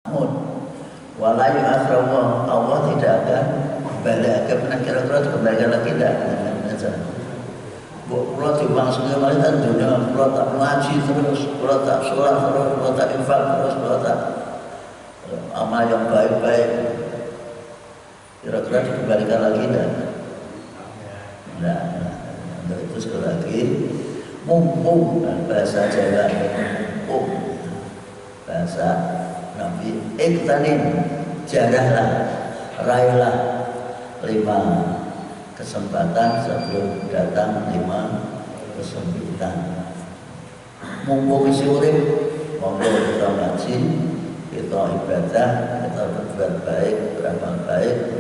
Walayu asrawah, Allah tidak akan balik ke kira-kira kembali lagi tidak. Kalau dimaksudnya malah dunia, kalau tak ngaji terus, kalau tak sholat terus, kalau tak infak terus, kalau tak amal yang baik-baik, kira-kira dikembalikan lagi tidak? Nah, itu sekali lagi mumpung bahasa Jawa, mumpung bahasa Nabi iktanim, jarahlah, raihlah 5 kesempatan sebelum datang 5 kesempitan. Mumpung isi urip, monggo kita ngaji, kita ibadah, kita berbuat baik, beramal baik.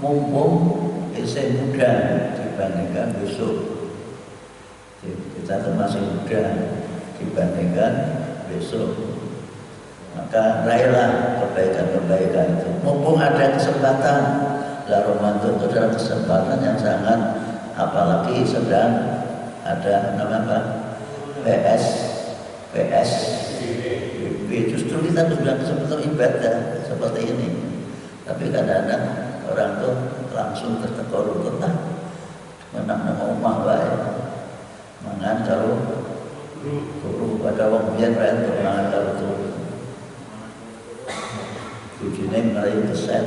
Mumpung isi muda dibandingkan besok, kita termasuk muda dibandingkan besok. Maka raihlah kebaikan-kebaikan itu. Mumpung ada kesempatan, lah Ramadan itu adalah kesempatan yang sangat, apalagi sedang ada nama PSBB. Justru kita sudah kesempatan ibadah seperti ini. Tapi kadang-kadang orang tuh langsung tertekor lah, menang omah baik. Mangan kalau turu pada wong biyen untuk mangan kalau turu. Bujine ngelain keset,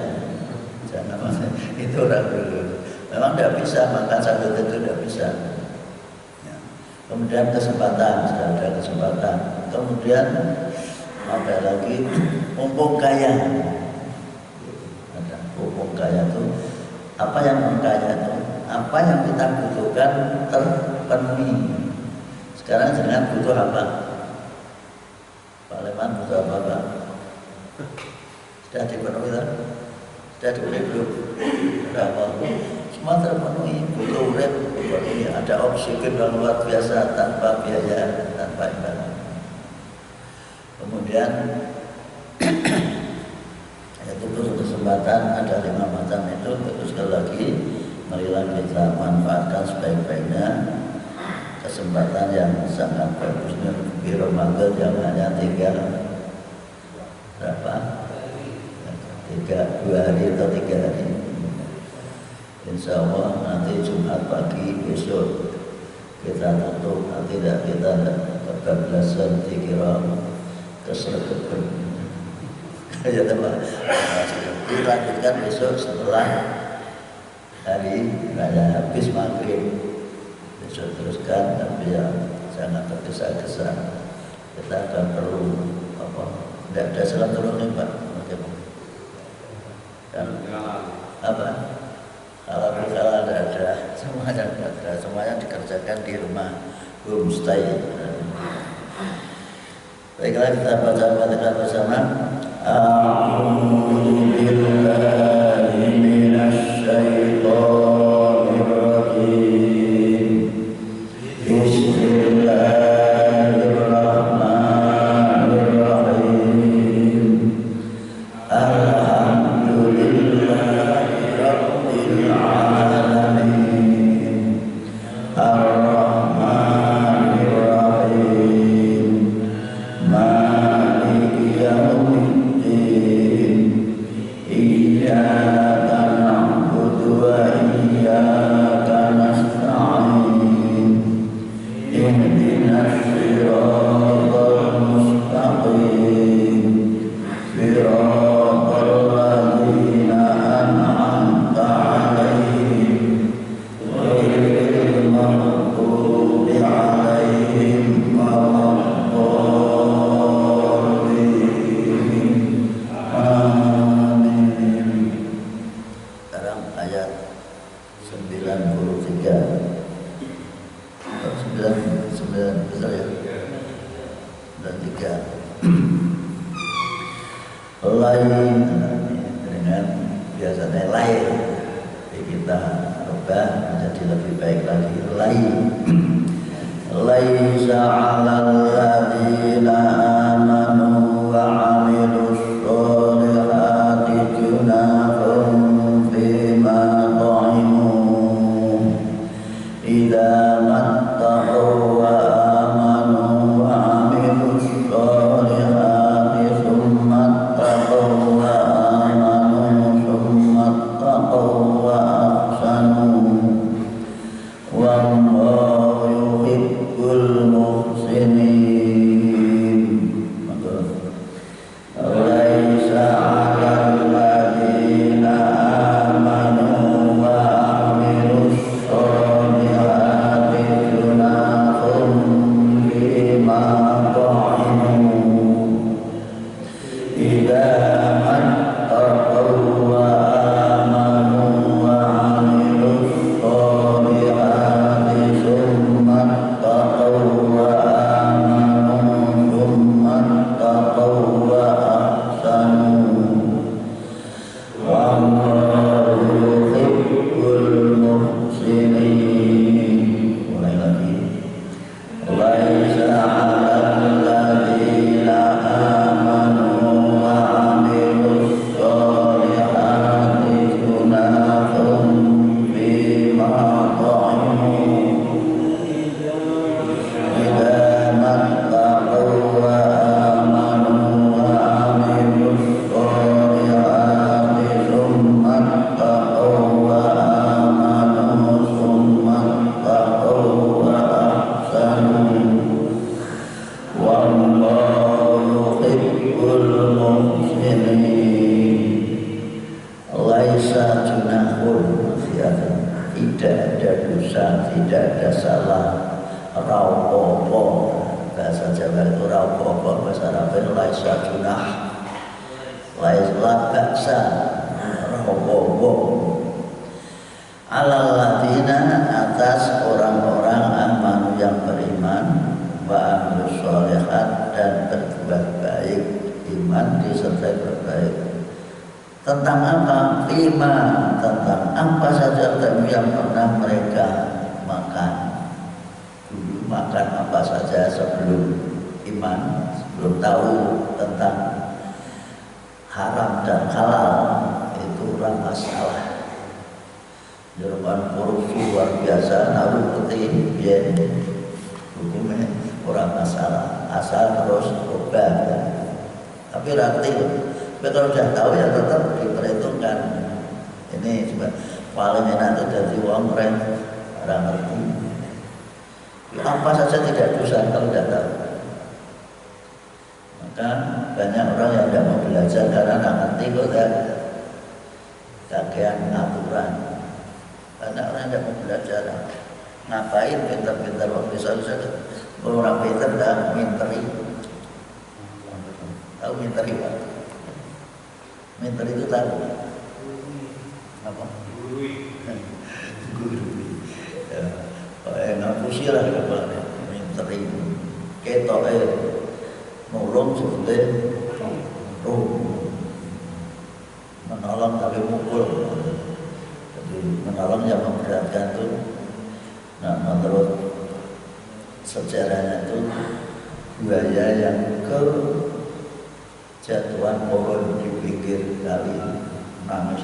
jangan itu orang dulu. Memang tidak bisa makan sambil itu, tidak bisa. Ya. Kemudian kesempatan, sudah ada kesempatan. Kemudian ada lagi mumpung kaya. Ada mumpung kaya itu apa yang mengkaya itu? Apa yang kita butuhkan terpenuhi. Sekarang jangan butuh apa? Pak Leman butuh apa Pak? Sudah dipenuhi lah, sudah dipenuhi belum? Berapa? Semua terpenuhi, butuh urip, ini ada oksigen yang luar biasa tanpa biaya, tanpa imbalan. Kemudian itu kesempatan ada 5 macam itu sekali lagi marilah kita manfaatkan sebaik-baiknya kesempatan yang sangat bagusnya di Ramadan yang hanya 3 berapa? 2 hari atau 3 hari. Insya Allah nanti Jumat pagi besok kita tutup, nanti kita kebablasan dikira kesergepan. Ya teman, dilanjutkan besok setelah hari raya habis maghrib. Besok teruskan, tapi yang jangan tergesa-gesa. Kita akan perlu apa? Tidak ada salam turun nih Pak. Dan apa? Kalau tidak ada, semuanya dikerjakan di rumah homestay. Baiklah kita baca Fatihah bersama. A'udzubillahi minasyaitonir rajim. Bismillahirrahmanirrahim. Alhamdulillahirabbil alamin. Ar-Rahmanir Rahim. Maliki yaumiddin. Iyyaka na'budu wa iyyaka nasta'in. Ihdinas siratal mustaqim. Siratal ladzina an'amta 'alaihim ghairil maghdubi 'alaihim waladdallin. Amin. Sekarang ayat 93. 9 besar ya. 93. Lain dengan biasanya lain, kita rubah menjadi lebih baik lagi. Laisa 'alal ladzina amanu wa 'amilus sholihati junahun fima ta'imu idza mattaqaw wa amanu wa 'amilus sholihati tsumma taqaw wa amanu summa taqaw wa ahsanu wallahu yuhibbul muhsinin. Laisa 'alal ladzina amanu wa 'amilus sholihati junahun fima ta'imu idza mattaqaw wa amanu wa 'amilus sholihati summa taqaw wa amanu summa taqaw wa ahsanu wallahu yuhibbul muhsinin. Mulai lagi. Laisa 'alal ladzina amanu wa 'amilus sholihati junahun fima ta'imu idza mattaqaw wa amanu wa 'amilus sholihati summa taqaw wa amanu summa taqaw wa ahsanu wallahu yuhibbul muhsinin. Laisa junahun, tidak ada dosa, tidak ada salah. Raupopo, bahasa Jawa itu raupopo, bahasa Arab itu laisa junah. Laisa baksa, raupopo. Alal ladina, atas orang-orang amanu yang beriman, wa amilus sholihat, dan berbuat baik. Iman disertai berbaik. Tentang apa? Iman, tentang apa saja yang pernah mereka makan. Dulu makan apa saja sebelum iman, sebelum tahu tentang haram dan halal, itu orang masalah. Jerman korupsi luar biasa, naruh putih, biar hukumnya orang masalah, asal terus obat. Tapi ratil. Tapi kalau sudah tahu ya tetap diperhitungkan. Ini coba paling enak itu jadi uang keren, orang ngerti. Apa saja tidak dosa kalau tidak tahu. Maka banyak orang yang tidak mau belajar karena tidak ngerti kok kakean aturan. Banyak orang yang tidak mau belajar. Ngapain pintar-pintar waktu bisa orang pintar dan minteri. Tahu minteri Pak? Minter itu tahu apa? Guru. Ngapusi lah kemarin. Minter itu ketok nolong sebetulnya menolong tapi mukul. Jadi menolong yang memberatkan itu. Nah, menurut sejarahnya itu buaya yang jatuhan pohon di pinggir kali, nangis,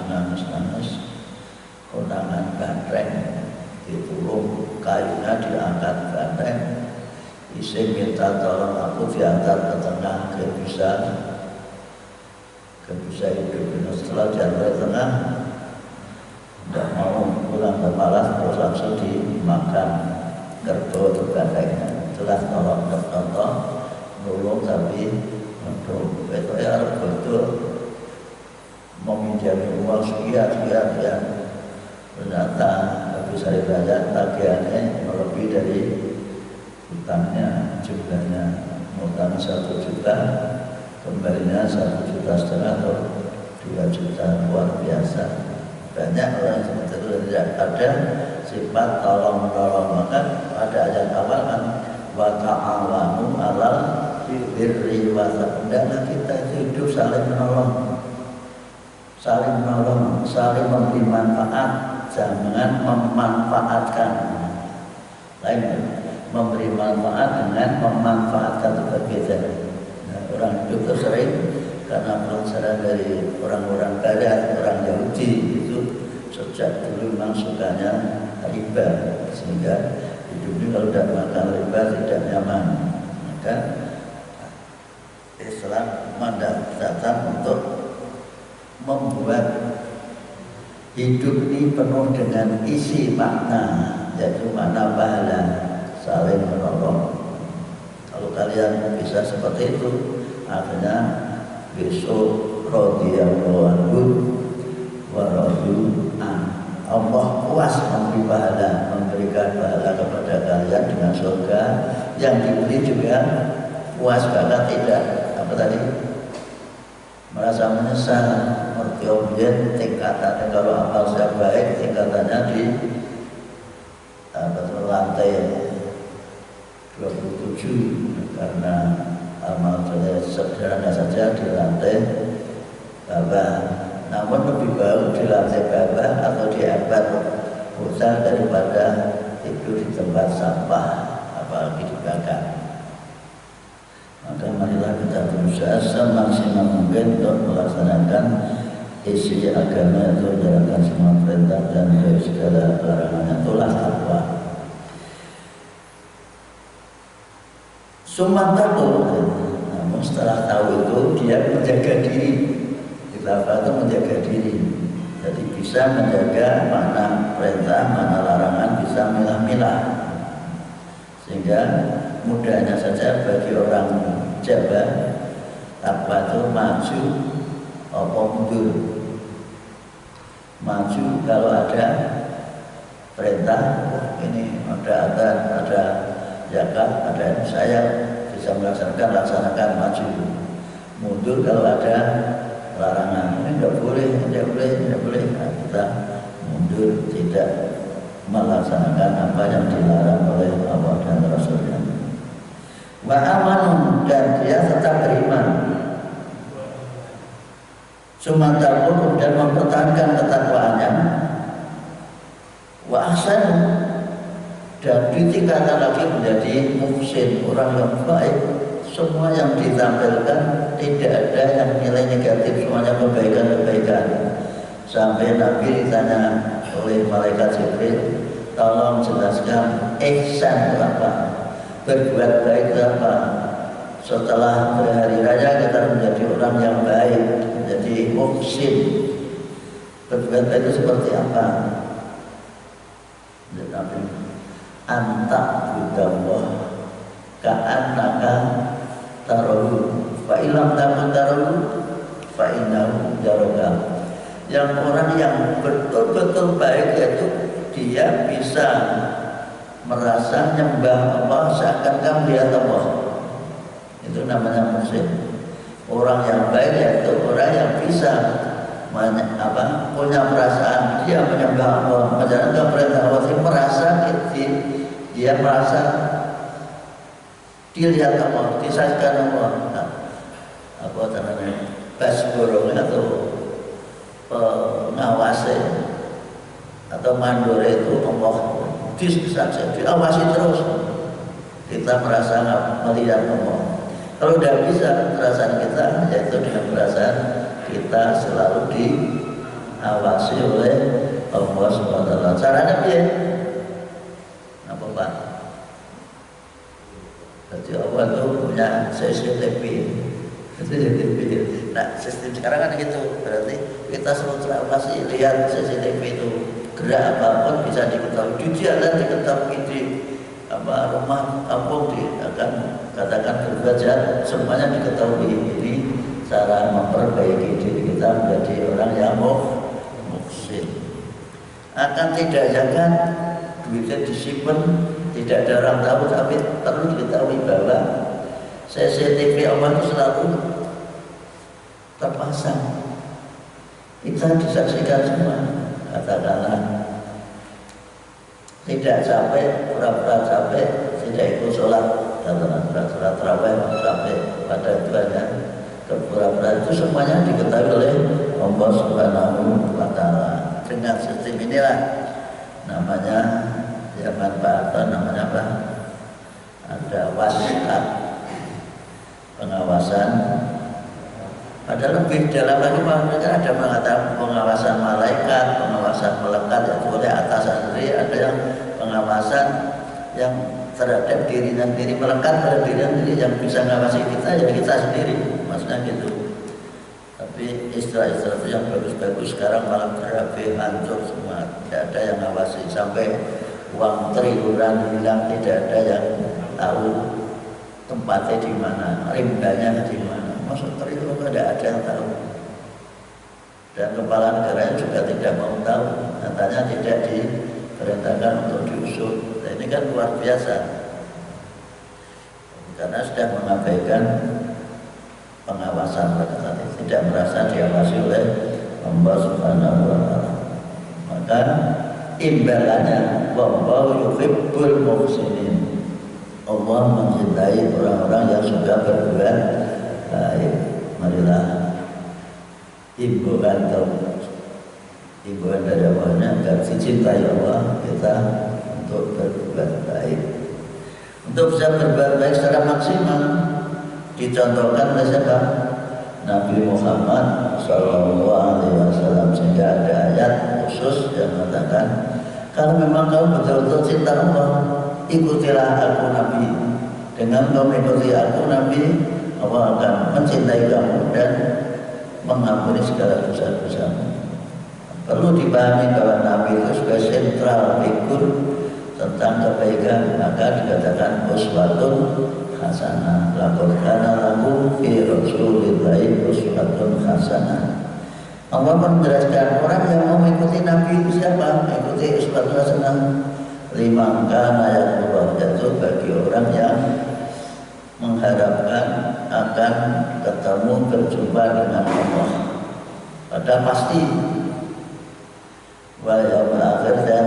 kondangan banteng, ditulung kayunya diangkat banteng, isi minta tolong aku diantar ke tengah, gak bisa hidup. Setelah diantar ke tengah, tidak mau pulang ke malas, terus langsung dimakan kerbau atau bantengnya. Setelah tolong nolong tapi itu ya betul meminjami uang sekian ternyata bisa dibayar tagihannya lebih dari hutangnya. Jumlahnya utang 1 juta, kembalinya 1,5 juta atau 2 juta. Luar biasa. Banyak orang seperti itu tidak ada sifat tolong-menolong. Maka pada ayat awal kan wa ta'awanu 'alal birri wa taqwa. Hendaklah kita hidup saling menolong, saling memberi manfaat, jangan memanfaatkan. Lain memberi manfaat dengan memanfaatkan itu berbeda. Nah, orang hidup itu sering karena pelajaran dari orang-orang barat, orang Yahudi itu sejak dulu memang sukanya riba, sehingga hidupnya kalau tidak makan riba tidak nyaman. Maka Islam datang untuk membuat hidup ini penuh dengan isi makna, yaitu makna pahala, saling menolong. Kalau kalian bisa seperti itu, akhirnya besok radhiyallahu anhu wa radu an. Allah puas memberi pahala, memberikan pahala kepada kalian dengan surga, yang diberi juga puas banget tidak apa tadi merasa menyesal. Merti objek tingkatannya kalau amal saya baik tingkatannya di lantai 27, karena amal saya sederhana saja di lantai bawah, namun lebih baik di lantai bawah atau di abad pusat daripada itu di tempat sampah, apalagi dibakar. Maka marilah kita berusaha semaksimal mungkin untuk melaksanakan isi agama itu, menjalankan semua perintah dan dari segala larangannya, itulah takwa. Sumantatul, namun setelah tahu itu dia menjaga diri. Takwa itu menjaga diri, jadi bisa menjaga mana perintah, mana larangan, bisa milah-milah, sehingga mudahnya saja bagi orang Jawa takwa itu maju apa mundur. Maju kalau ada perintah, ini ada adzan, ada zakat, ada saya bisa laksanakan maju. Mundur kalau ada larangan, ini tidak boleh. Nah, kita mundur, tidak melaksanakan apa yang dilarang oleh Allah dan Rasulnya. Wa amanu, dan dia tetap beriman. Sumantaku, dan mempertahankan ketakwaannya. Wa ahsan, dan ditingkatkan lagi menjadi muhsin, orang yang baik. Semua yang ditampilkan tidak ada yang nilai negatif, semuanya kebaikan-kebaikan. Sampai Nabi ditanya oleh malaikat Jibril, tolong jelaskan ihsan itu apa, berbuat baik itu apa. Setelah berhari raya kita menjadi orang yang baik, menjadi muhsin. Berbuat baik itu seperti apa? Nabi, anta budallah ka'annaka tarahu fa ilam takun tarahu fa innahu yaraka. Yang orang yang betul-betul baik itu dia bisa merasa nyembah Allah seakan-akan dia Allah. Itu namanya muhsin. Orang yang baik yaitu orang yang bisa punya perasaan dia menyembah Allah, menjalankan perintah Allah, dia merasa dilihat Allah, disaksikan Allah. Nah, apa namanya, basborong atau pengawasi atau mandor itu Allah disaksikan, diawasi terus. Kita merasa melihat Allah. Kalau tidak bisa perasaan kita, yaitu dengan perasaan kita selalu diawasi oleh Allah SWT. Caranya dia apa Pak? Jadi Allah itu punya CCTV. Nah, sistem sekarang kan gitu. Berarti kita selalu terawasi, lihat CCTV itu gerak apapun bisa diketahui. Di jalan diketahui, di rumah kampung akan katakan berbuat jahat, semuanya diketahui. Ini cara memperbaiki diri kita menjadi orang yang muhsin. Akan tidak jangan duitnya disimpan, tidak ada orang tahu, tapi perlu diketahui bahwa CCTV Allah itu selalu terpasang. Kita disaksikan semua. Katakanlah tidak capek, pura-pura capek, tidak ikut sholat, katakanlah sholat tarawih sampai pada tujuannya, kepura-pura itu semuanya diketahui oleh Allah Subhanahu wa Ta'ala. Dengan sistem inilah namanya zaman Pak Harto, namanya apa? Ada wasiat pengawasan. Padahal lebih dalam lagi mereka ada mengatakan pengawasan malaikat, pengawasan melekat yang boleh atasan sendiri, ada yang pengawasan yang terhadap dirinya sendiri, melekat pada dirinya sendiri, yang bisa mengawasi kita ya kita sendiri. maksudnya gitu. Tapi istilah-istilah itu yang bagus-bagus sekarang malah berabe, hancur semua, tidak ada yang ngawasi, sampai uang triliunan hilang, tidak ada yang tahu tempatnya di mana, rimbanya di mana. Maksud triliun tidak ada yang tahu. Dan kepala negaranya juga tidak mau tahu, katanya tidak diperintahkan untuk diusut. Nah, ini kan luar biasa, karena sudah mengabaikan pengawasan mereka, tidak merasa diawasi oleh Allah Subhanahu wa Ta'ala. Maka imbalannya wallahu yuhibbul muhsinin. Allah mencintai orang-orang yang suka berbuat baik. Marilah imbauan dari Allahnya agar dicintai Allah kita untuk berbuat baik. Untuk bisa berbuat baik secara maksimal dicontohkan oleh siapa? Nabi Muhammad SAW, sehingga ada ayat khusus yang mengatakan kalau memang kamu betul-betul cinta Allah, ikutilah aku Nabi. Dengan kamu ikuti aku Nabi, Allah akan mencintai kamu dan mengampuni segala dosa-dosamu. Perlu dipahami bahwa Nabi itu sebagai sentral figur tentang kebaikan, maka dikatakan uswatun hasanah. Laqad kana lakum fi Rasulillahi uswatun hasanah. Allah menjelaskan orang yang mau mengikuti Nabi itu siapa? Mengikuti uswatun hasanah. Liman kana yaqullah, itu bagi orang yang mengharapkan akan ketemu berjumpa dengan Allah pada pasti wal yaumil akhir, dan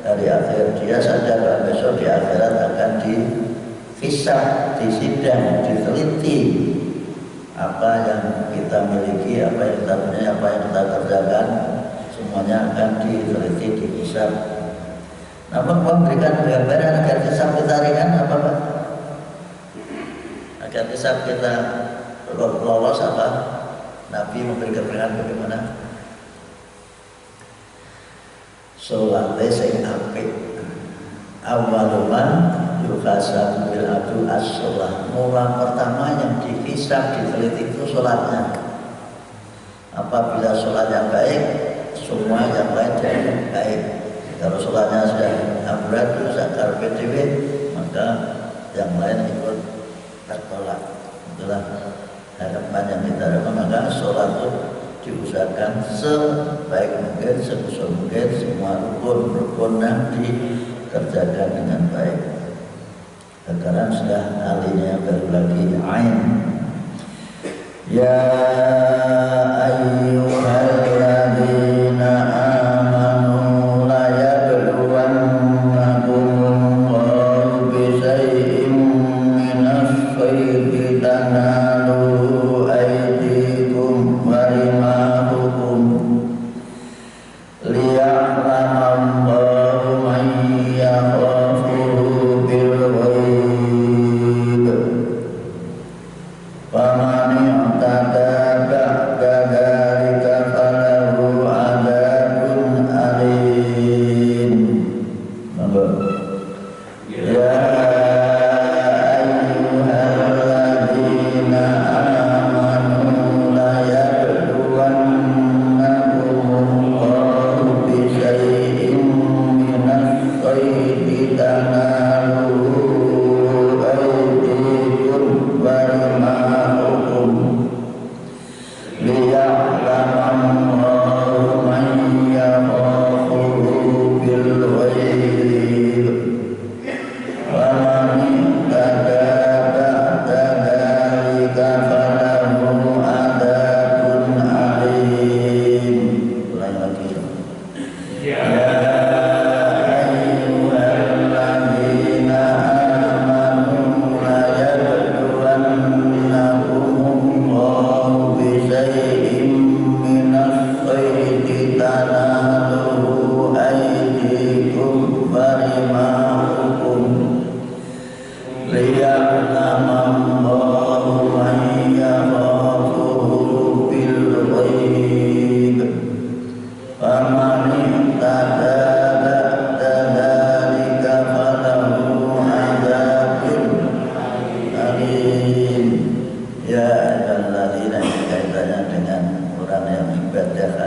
dari akhir dia sadar bahwa besok di akhirat akan dihisab, disidang, diteliti apa yang kita miliki, apa yang kita punya, apa yang kita kerjakan, semuanya akan diteliti, dihisab. Namun memberikan gambaran agar hisab kita ringan apa Pak? Agar hisab kita lolos apa? Nabi memberi gambaran bagaimana? Sholatnya sing apik. Awaluman yuhasabu bil abdu as-sholat. Mula pertama yang dihisab, diteliti itu sholatnya. Apabila sholat yang baik, semua yang lain jadi baik. Kalau sholatnya sudah amburadul, sakar PDW, maka yang lain ikut tertolak. Itulah harapan yang kita harapkan. Maka sholat itu diusahakan sebaik mungkin, sebesar mungkin, semua rukun yang dikerjakan dengan baik. Sekarang sudah alinya baru lagi ain. Ya ayyuhalladzina amanu la yabluwannakumullahu bisyai'in minas sayyi tanalu aydikum wa rimahukum liya'lamallahu man yakhafuhu bil ghaib. Faman i'tada ba'da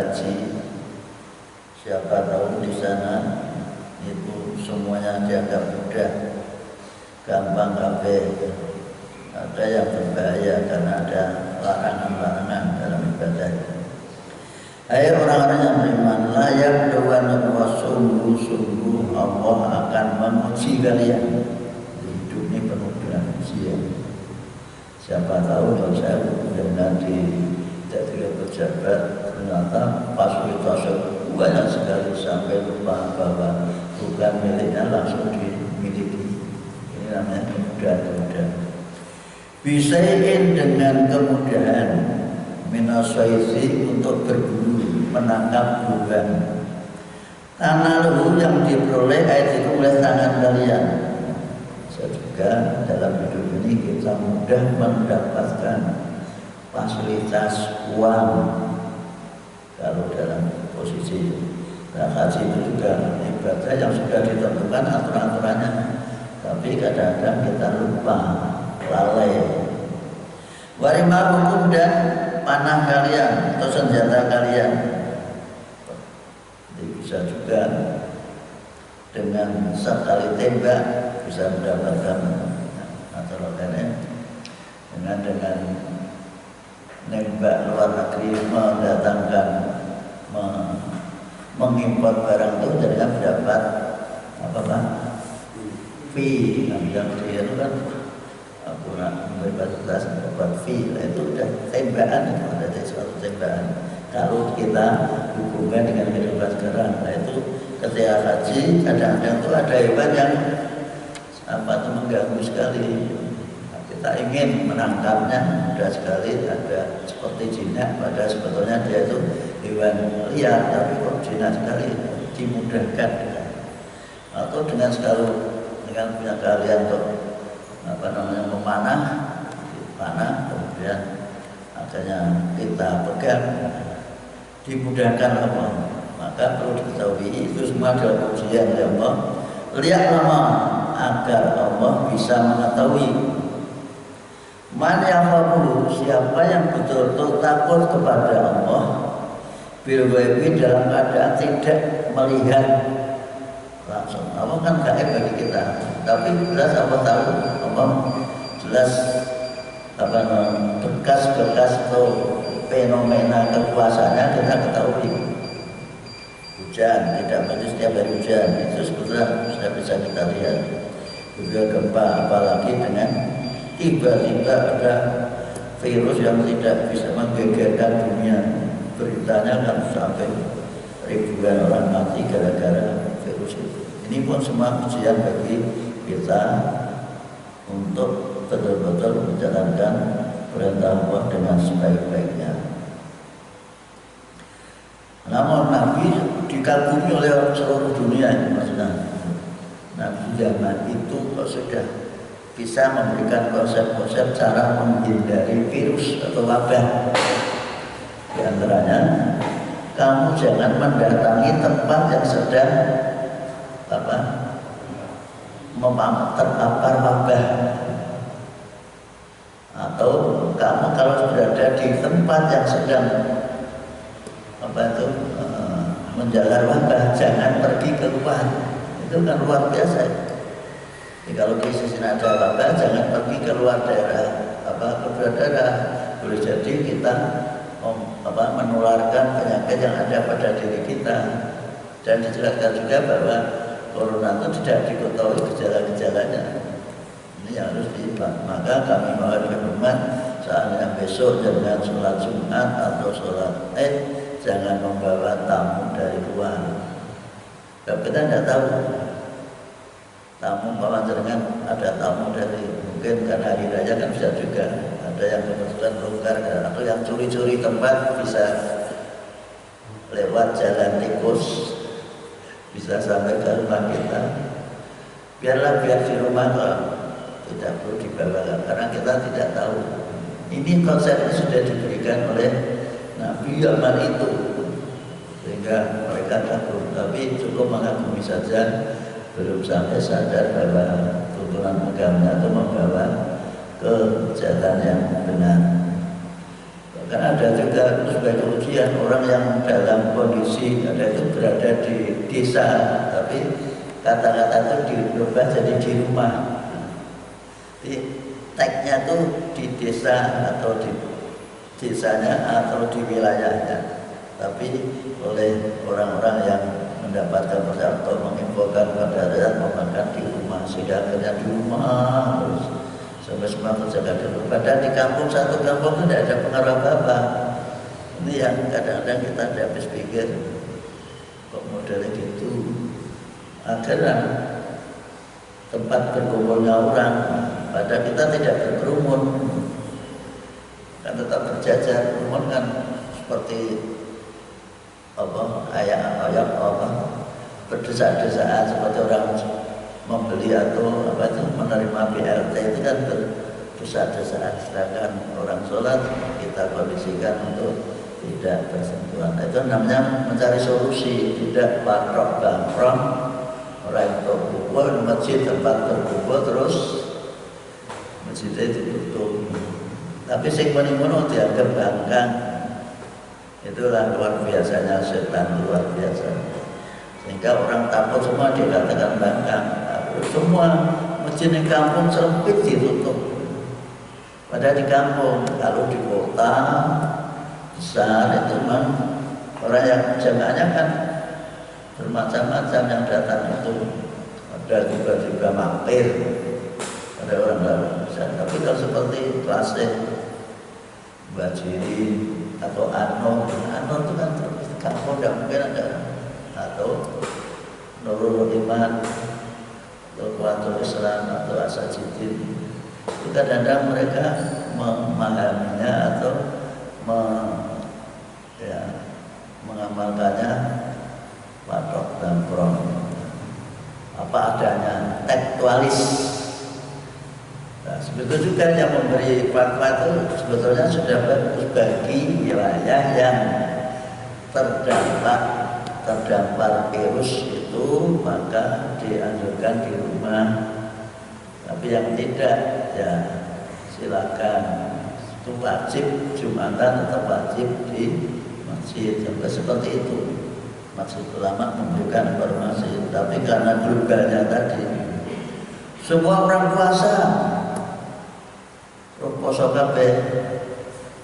haji, siapa tahu di sana itu semuanya dianggap mudah, gampang kabeh. Ada yang berbahaya karena ada larangan-larangan dalam ibadah. Hai orang-orang yang beriman, layak doan bahwa sungguh-sungguh Allah akan menguji kalian. Hidup ini penuh dengan ujian. Siapa tahu kalau saya dengan jadi pejabat ternyata fasilitasnya banyak sekali sampai lupa bahwa bukan miliknya langsung dimiliki. Ini namanya kemudahan-kemudahan. Bisain dengan kemudahan minasaisi untuk berburu, menangkap bulan. Tanah luhur yang diperoleh itu oleh tangan kalian. Juga dalam hidup ini kita mudah mendapatkan fasilitas uang. Kalau dalam posisi haji itu juga ibadah yang sudah ditentukan aturan-aturannya, tapi kadang-kadang kita lupa, lalai. Warima hukum dan panah kalian atau senjata kalian. Jadi bisa juga dengan sekali tembak bisa mendapatkan atau lainnya. Dengan nembak luar negeri mendatangkan mengimpor barang itu jadinya mendapat apa fee, yang dia itu kan berbatas dapat fee, itu udah tembakan, itu ada suatu tembakan. Kalau kita hubungkan dengan kehidupan sekarang, nah itu ketika haji kadang-kadang itu ada hewan yang itu mengganggu sekali. Nah, kita ingin menangkapnya mudah sekali, ada seperti jinak, padahal sebetulnya dia itu hewan liar, tapi kok jinak sekali, dimudahkan. Atau dengan punya keahlian untuk memanah, kemudian akhirnya kita pegang, dimudahkan Allah. Maka perlu diketahui itu semua adalah ujian dari Allah. Lihat lama agar Allah bisa mengetahui mana yang siapa yang betul-betul takut kepada Allah bil ghaibi dalam keadaan tidak melihat langsung. Allah kan gaib bagi kita, tapi jelas Allah tahu, Allah jelas bekas-bekas atau fenomena kekuasaannya kita ketahui. Hujan, tidak mesti setiap hari hujan, itu sebetulnya sudah bisa kita lihat. Juga gempa, apalagi dengan tiba-tiba ada virus yang tidak bisa menggegerkan dunia. Beritanya kan sampai ribuan orang mati gara-gara virus itu. Ini pun semua ujian bagi kita untuk betul-betul menjalankan perintah Allah dengan sebaik-baiknya. Namun Nabi dikagumi oleh seluruh dunia, maksudnya Nabi zaman itu sudah bisa memberikan konsep-konsep cara menghindari virus atau wabah. Di antaranya, kamu jangan mendatangi tempat yang sedang terpapar wabah, atau kamu kalau berada di tempat yang sedang menjalar wabah, jangan pergi keluar. Itu kan luar biasa. Jadi kalau krisis ini ada wabah, jangan pergi keluar daerah daerah. Boleh jadi kita menularkan penyakit yang ada pada diri kita. Dan dijelaskan juga bahwa corona itu tidak diketahui gejala-gejalanya. Ini yang harus maka kami mohon berhormat saatnya besok jangan sholat Jumat atau sholat Id, jangan membawa tamu dari luar. Kalau kita tidak tahu tamu bawa jangan ada tamu dari mungkin karena hari raya kan bisa juga ada yang kebetulan longgar atau yang curi-curi tempat bisa lewat jalan tikus bisa sampai ke rumah kita. Biar di rumah tidak perlu dibawa karena kita tidak tahu. Ini konsepnya sudah diberikan oleh Nabi zaman itu sehingga mereka takut, tapi cukup mengagumi saja, belum sampai sadar bahwa tuntunan agama itu membawa ke jalan yang benar. Bahkan ada juga sebagai ujian orang yang dalam kondisi ada itu berada di desa, tapi kata-kata itu dirubah jadi di rumah. Jadi tagnya tuh di desa atau di desanya atau di wilayahnya, tapi oleh orang-orang yang mendapatkan pesan atau menginfokan pada rakyat memakan di rumah, sehingga akhirnya di rumah terus sampai semua kerjakan di rumah. Padahal di kampung, satu kampung itu tidak ada pengaruh apa-apa. Ini yang kadang-kadang kita tidak habis pikir kok modelnya gitu. Akhirnya tempat berkumpulnya orang, padahal kita tidak berkerumun, kan tetap berjajar. Kerumun kan seperti ayam berdesak-desaan seperti orang membeli atau menerima BLT itu kan berdesak-desaan. Sedangkan orang sholat kita kondisikan untuk tidak bersentuhan. Itu namanya mencari solusi, tidak patrok bangkrong. Orang berkumpul masjid tempat berkumpul terus masjidnya ditutup. Tapi sing muni-muni dianggap bangkang. Itulah luar biasanya setan, luar biasa. Sehingga orang takut semua dikatakan bangkang. Semua masjid di kampung sempit ditutup. Padahal di kampung, kalau di kota besar itu memang orang yang jamaahnya kan bermacam-macam yang datang itu. Ada tiba-tiba mampir, ada orang lain besar. Tapi kalau seperti klasik Bajiri atau Ano itu kan terus kampung tidak mungkin ada, atau Nurul Iman atau Kuatul Islam atau Asajidin. Itu kadang-kadang mereka memahaminya atau mengamalkannya patrok dan prong apa adanya, tekstualis. Nah, sebetulnya juga yang memberi fatwa itu sebetulnya sudah bagus bagi wilayah yang terdampar virus itu, maka dianjurkan di rumah. Tapi yang tidak, ya silakan. Itu wajib Jumatan tetap wajib di masjid. Sampai seperti itu. Maksud ulama memberikan informasi. Tapi karena globalnya tadi, semua orang puasa, poso kabeh,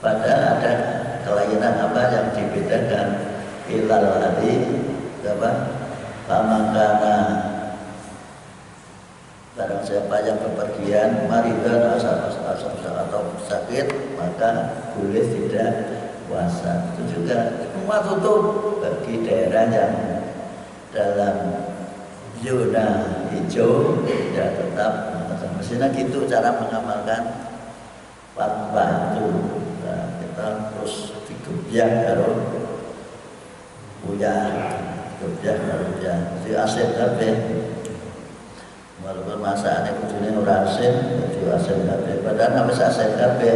padahal ada kelainan apa yang dibedakan. Ilal tadi apa? Pamangkana, barang siapa yang bepergian maridan atau sakit, maka boleh tidak puasa. Itu juga semua tutup bagi daerah yang dalam zona hijau, ya tetap mestinya gitu cara mengamalkan fatwa itu. Nah, kita terus dikebiak kalau buyar, dikebiak kalau buyar di asin kabeh. Walaupun masakannya kudune ora asin, jadi asin kabeh. Padahal wis asin kabeh.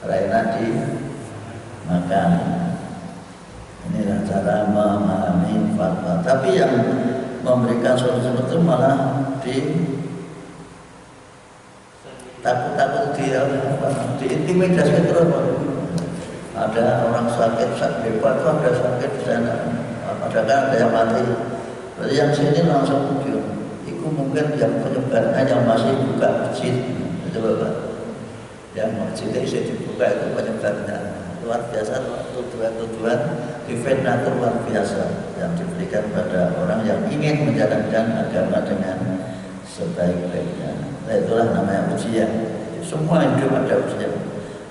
Raina di makan. Inilah cara memahami fatwa. Tapi yang memberikan solusi itu malah takut diintimidasi terus. Ada orang sakit hebat, ada sakit di sana, ada yang mati. Jadi yang sini langsung itu mungkin yang penyebarannya yang masih buka masjid, itu Bapak. Yang masjidnya bisa dibuka itu penyebarannya luar biasa. Tujuan difitnah luar biasa yang diberikan pada orang yang ingin menjalankan agama dengan sebaik-baiknya. Nah, itulah namanya ujian. Semua hidup ada ujian.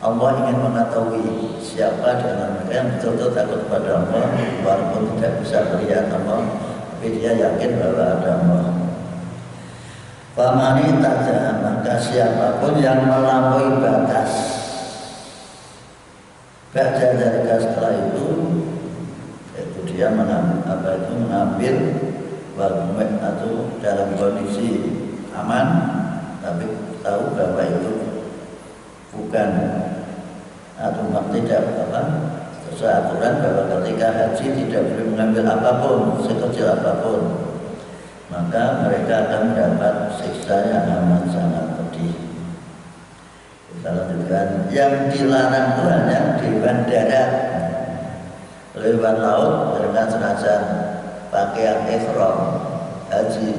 Allah ingin mengetahui siapa di antara mereka yang betul-betul takut pada Allah, walaupun tidak bisa melihat Allah, tapi dia yakin bahwa ada Allah. Famani taja, maka siapapun yang melampaui batas, baca dari setelah itu dia mengambil walmu'min atau dalam kondisi aman, tapi tahu bahwa itu bukan atau tidak sesuai aturan, bahwa ketika haji tidak boleh mengambil apapun, sekecil apapun, maka mereka akan mendapat siksa yang amat sangat pedih. Kita lanjutkan. Yang dilarang itu hanya di hewan darat. Hewan laut dengan senajan pakaian ihram haji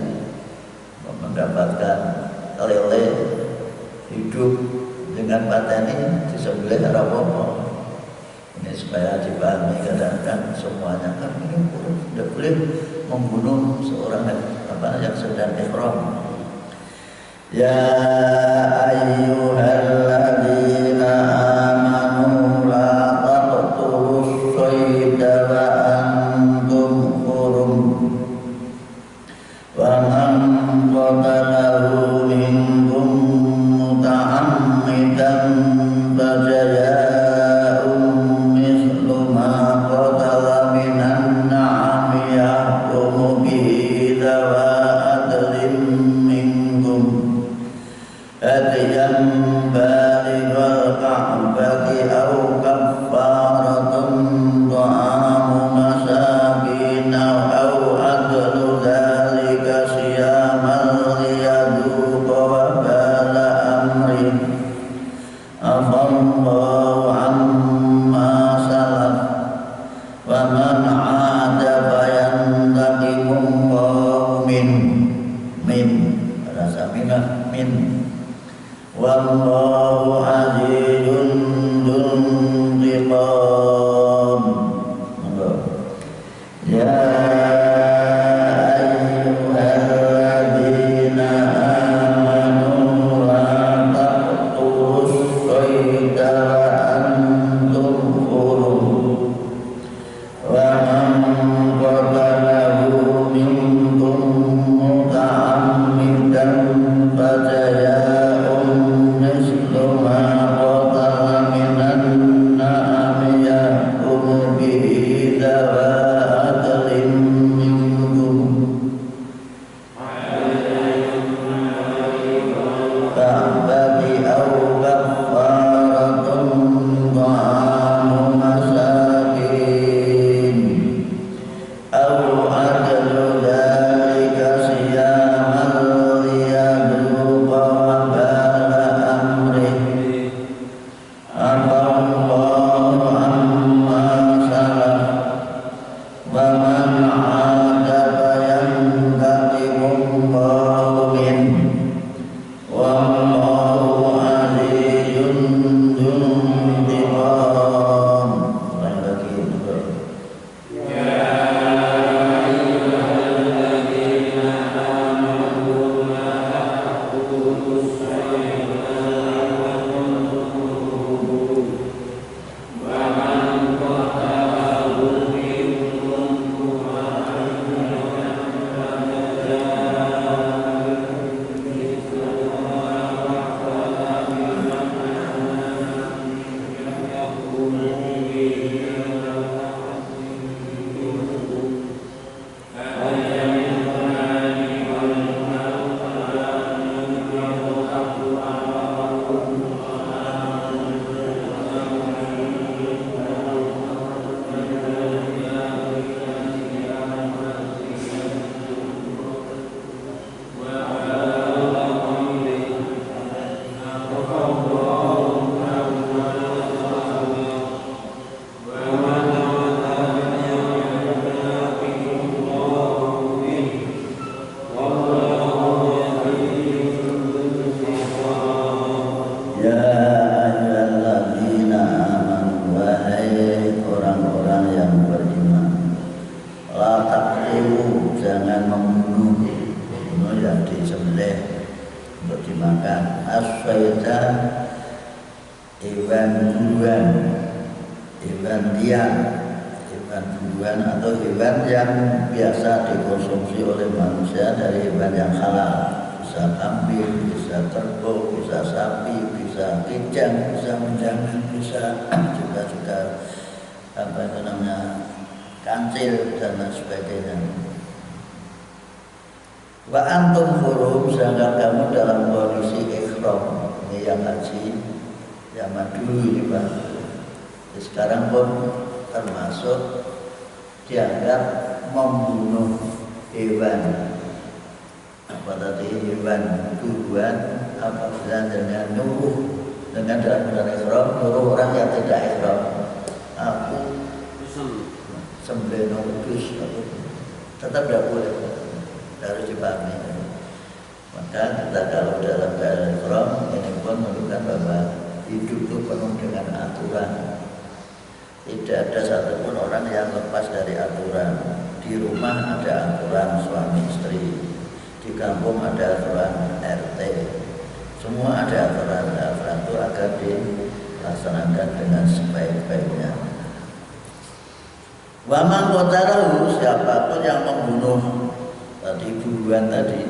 mendapatkan lele hidup dengan pateni disembelih apa-apa. Ini supaya dipahami, kadang-kadang semuanya kan ini tidak boleh membunuh seorang yang sedang ihram. Ya ayyuhalladzina amanu la taqtulus sayda wa antum hurum wa man qatalahu minkum muta'ammidan fajaza'un mislu ma qatala minan na'ami yahkumu bihi dawa adlin minkum hadiyan balighal ka'bati aw kaffaratun ta'amu masakin aw adlu dzalika siyaman liyaduqa wabala amri afallahu amma salaf wa man 'ada fayantaqimu min rasa minah min wallahu azizun dzuntiqam. Ya ayyuhalladzina amanu la taqtulus sayda wa antum hurum wa man qatalahu minkum muta'ammidan fajaza'un mislu ma qatala minan na'ami yahkumu bihi dawa adlin minkum ka'bati aw kaffaratun ta'amu masakin aw adlu dzalika siyaman liyaduqa wabala amrih afallahu amma salaf wa man 'ada fayantaqimu min wallahu azizun dzuntiqam. Lagi ya ayyuhalladzina amanu wahai orang-orang yang beriman la taqtulu jangan membunuh yang disembelih untuk dimakan as-sayda hewan buruan hewan liar hewan buruan atau hewan yang biasa dikonsumsi oleh manusia dari hewan yang halal, bisa kambing, bisa kerbau, bisa sapi, bisa kijang, bisa menjangan, bisa juga apa itu namanya kancil dan lain sebagainya. Wa antum hurum sedangkan kamu dalam kondisi ihram. Ini yang haji zaman dulu ini Pak. Sekarang pun termasuk dianggap membunuh hewan. Apa tadi hewan buruan apabila dengan nyuruh dengan dalam keadaan ihram, nyuruh orang yang tidak ihram, aku sembelih kudus, tetap tidak boleh, harus dipahami. Maka kita kalau dalam keadaan ihram ini pun menunjukkan bahwa hidup itu penuh dengan aturan. Tidak ada satupun orang yang lepas dari aturan. Di rumah ada aturan suami istri, di kampung ada aturan RT, semua ada aturan. Aturan itu agar dilaksanakan dengan sebaik-baiknya. Wa man qatalahu, siapapun yang membunuh tadi buruan tadi,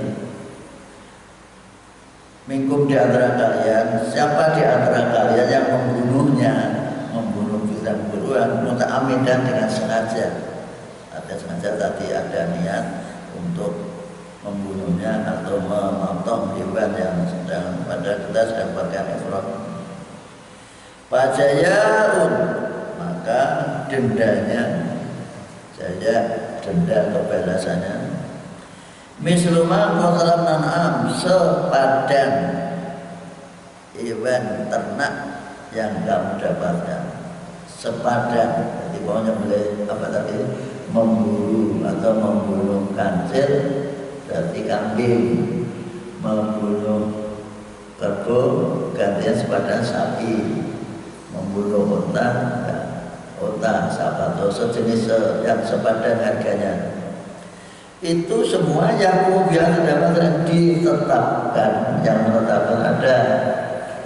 minkum di antara kalian, siapa di antara kalian yang membunuhnya, membunuh bisa buruan muta'ammidan dengan sengaja. Ada sengaja tadi ada niat untuk membunuhnya atau memotong hewan yang sedang pada kita sedang pakai ihram. Fajayaun, maka dendanya, jaya denda atau balasannya, misluma qatalam nan'am, sepadan hewan ternak yang kamu dapatkan, sepadan. Jadi pokoknya boleh apa tadi, memburu atau membunuh kancil, berarti kambing, membunuh kerbau gantian sepadan sapi, membunuh unta, sapato, sejenis yang sepadan harganya. Itu semua yang kemudian dapat ditetapkan, yang menetapkan ada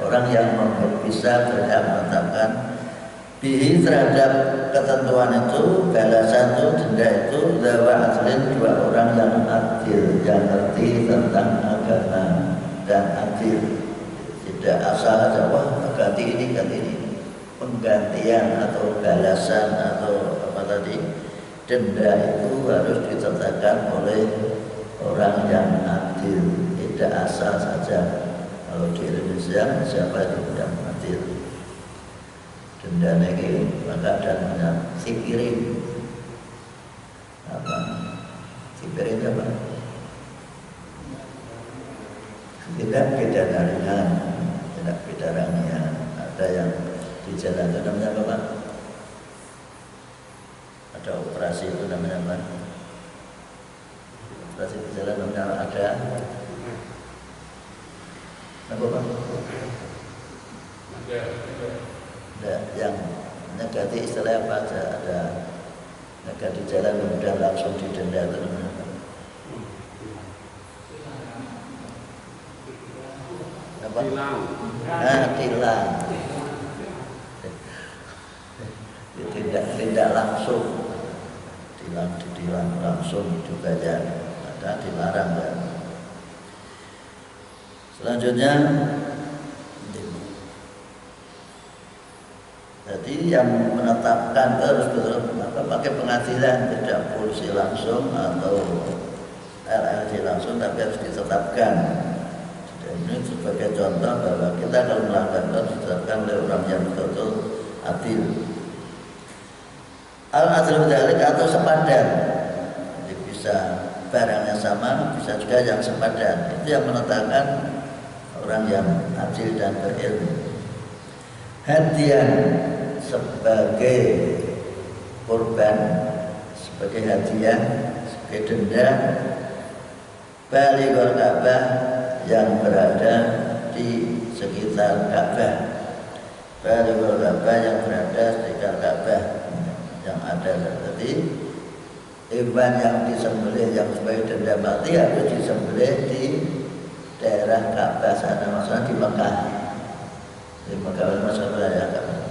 orang yang bisa berhak menetapkan bihi terhadap ketentuan itu, balasan itu, denda itu, zawa adlin, dua orang yang adil, yang ngerti tentang agama dan adil. Tidak asal saja, wah ganti ini. Penggantian atau balasan atau apa tadi, denda itu harus ditetapkan oleh orang yang adil, tidak asal saja. Kalau di Indonesia siapa yang tidak adil? Denda ini maka dan sipirin apa? Sipirin apa? Tidak pidana ringan, tidak pidana ringan. Ada yang di jalan itu namanya apa, Pak? Ada operasi itu namanya apa? Operasi di jalan namanya ada apa, Pak? Ada yang negatif istilah apa aja, ada negatif jalan kemudian langsung didenda itu namanya apa? Tilang. Nah, tilang. Tidak langsung, ditilang langsung dibayar, maka dilarang ya. Selanjutnya, jadi yang menetapkan terus maka pakai pengadilan, tidak polisi langsung atau LLC langsung, tapi harus ditetapkan. Dan ini sebagai contoh bahwa kita kalau melanggar harus ditetapkan oleh orang yang betul-betul adil. Al-adil dalik atau sepadan, jadi bisa barangnya sama, bisa juga yang sepadan. Itu yang menetapkan orang yang adil dan berilmu. Hadiah sebagai korban, sebagai hadiah, sebagai denda, balighul Ka'bah yang berada di sekitar Ka'bah, balighul Ka'bah yang berada di sekitar Ka'bah. Yang ada tadi hewan yang disembelih yang sebagai denda mati harus disembelih di daerah Ka'bah sana, maksudnya di Mekah. Di Mekah maksudnya ya Ka'bah.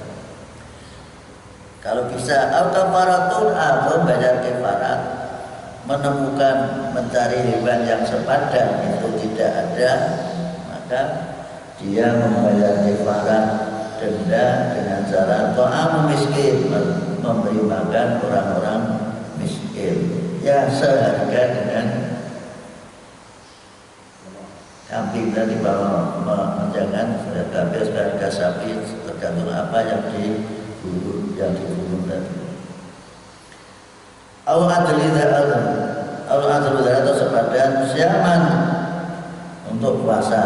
Kalau bisa al-kafaratun atau bayar kafarat, menemukan mencari hewan yang sepadan itu tidak ada, maka dia membayar kafarat denda dengan cara ta'am miskin, memberi makan orang-orang miskin ya seharga dengan kambing tadi, bahwa menjangan harga sapi tergantung apa yang diburu tadi. Allah atau sepadan siaman untuk puasa,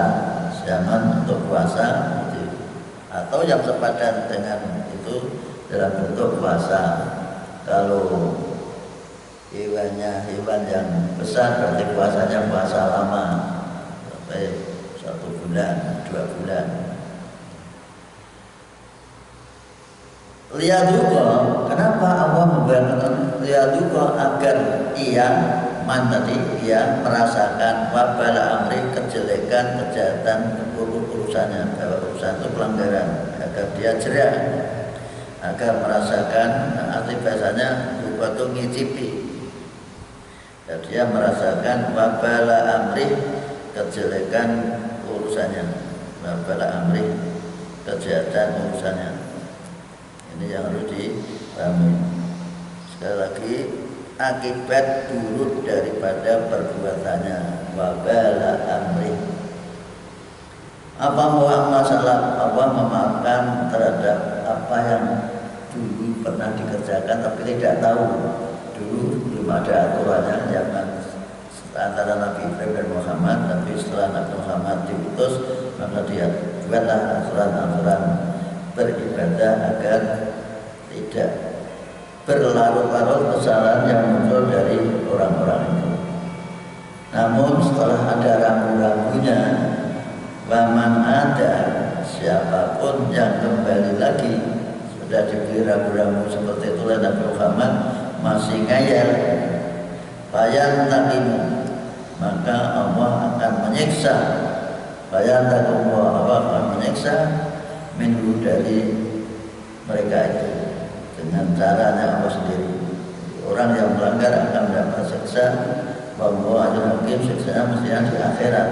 atau yang sepadan dengan itu dalam bentuk puasa. Kalau hewannya hewan yang besar berarti puasanya puasa lama sampai 1 bulan, 2 bulan. Liyaduqa, kenapa Allah membayangkan liyaduqa? Agar ia ia merasakan wabala amri, kejelekan, kejahatan urusannya, bahwa urusan itu pelanggaran, agar dia jerah, agar merasakan. Arti bahasanya duqa itu ngicipi, dan dia merasakan wabala amri, kejelekan urusannya, wabala amri, kejahatan urusannya. Ini yang harus dipahami. Sekali lagi, akibat buruk daripada perbuatannya, wabala amri. Apa masalah Allah memaafkan terhadap apa yang dulu pernah dikerjakan tapi tidak tahu. Dulu belum ada aturannya, zaman antara Nabi Ibrahim dan Muhammad. Tapi setelah Nabi Muhammad diutus, maka dia buatlah aturan-aturan beribadah agar tidak berlarut-larut kesalahan yang muncul dari orang-orang itu. Namun setelah ada ragu-ragunya, waman ada, siapapun yang kembali lagi sudah diberi ragu-ragu seperti itu oleh Nabi Muhammad, masih ngayal, bayan takimu, maka Allah akan menyiksa. Bayan takimu, Allah akan menyiksa minhu, dari mereka itu, dengan caranya Allah sendiri. Orang yang melanggar akan mendapat siksa, bahwa ada mungkin siksanya mestinya di akhirat.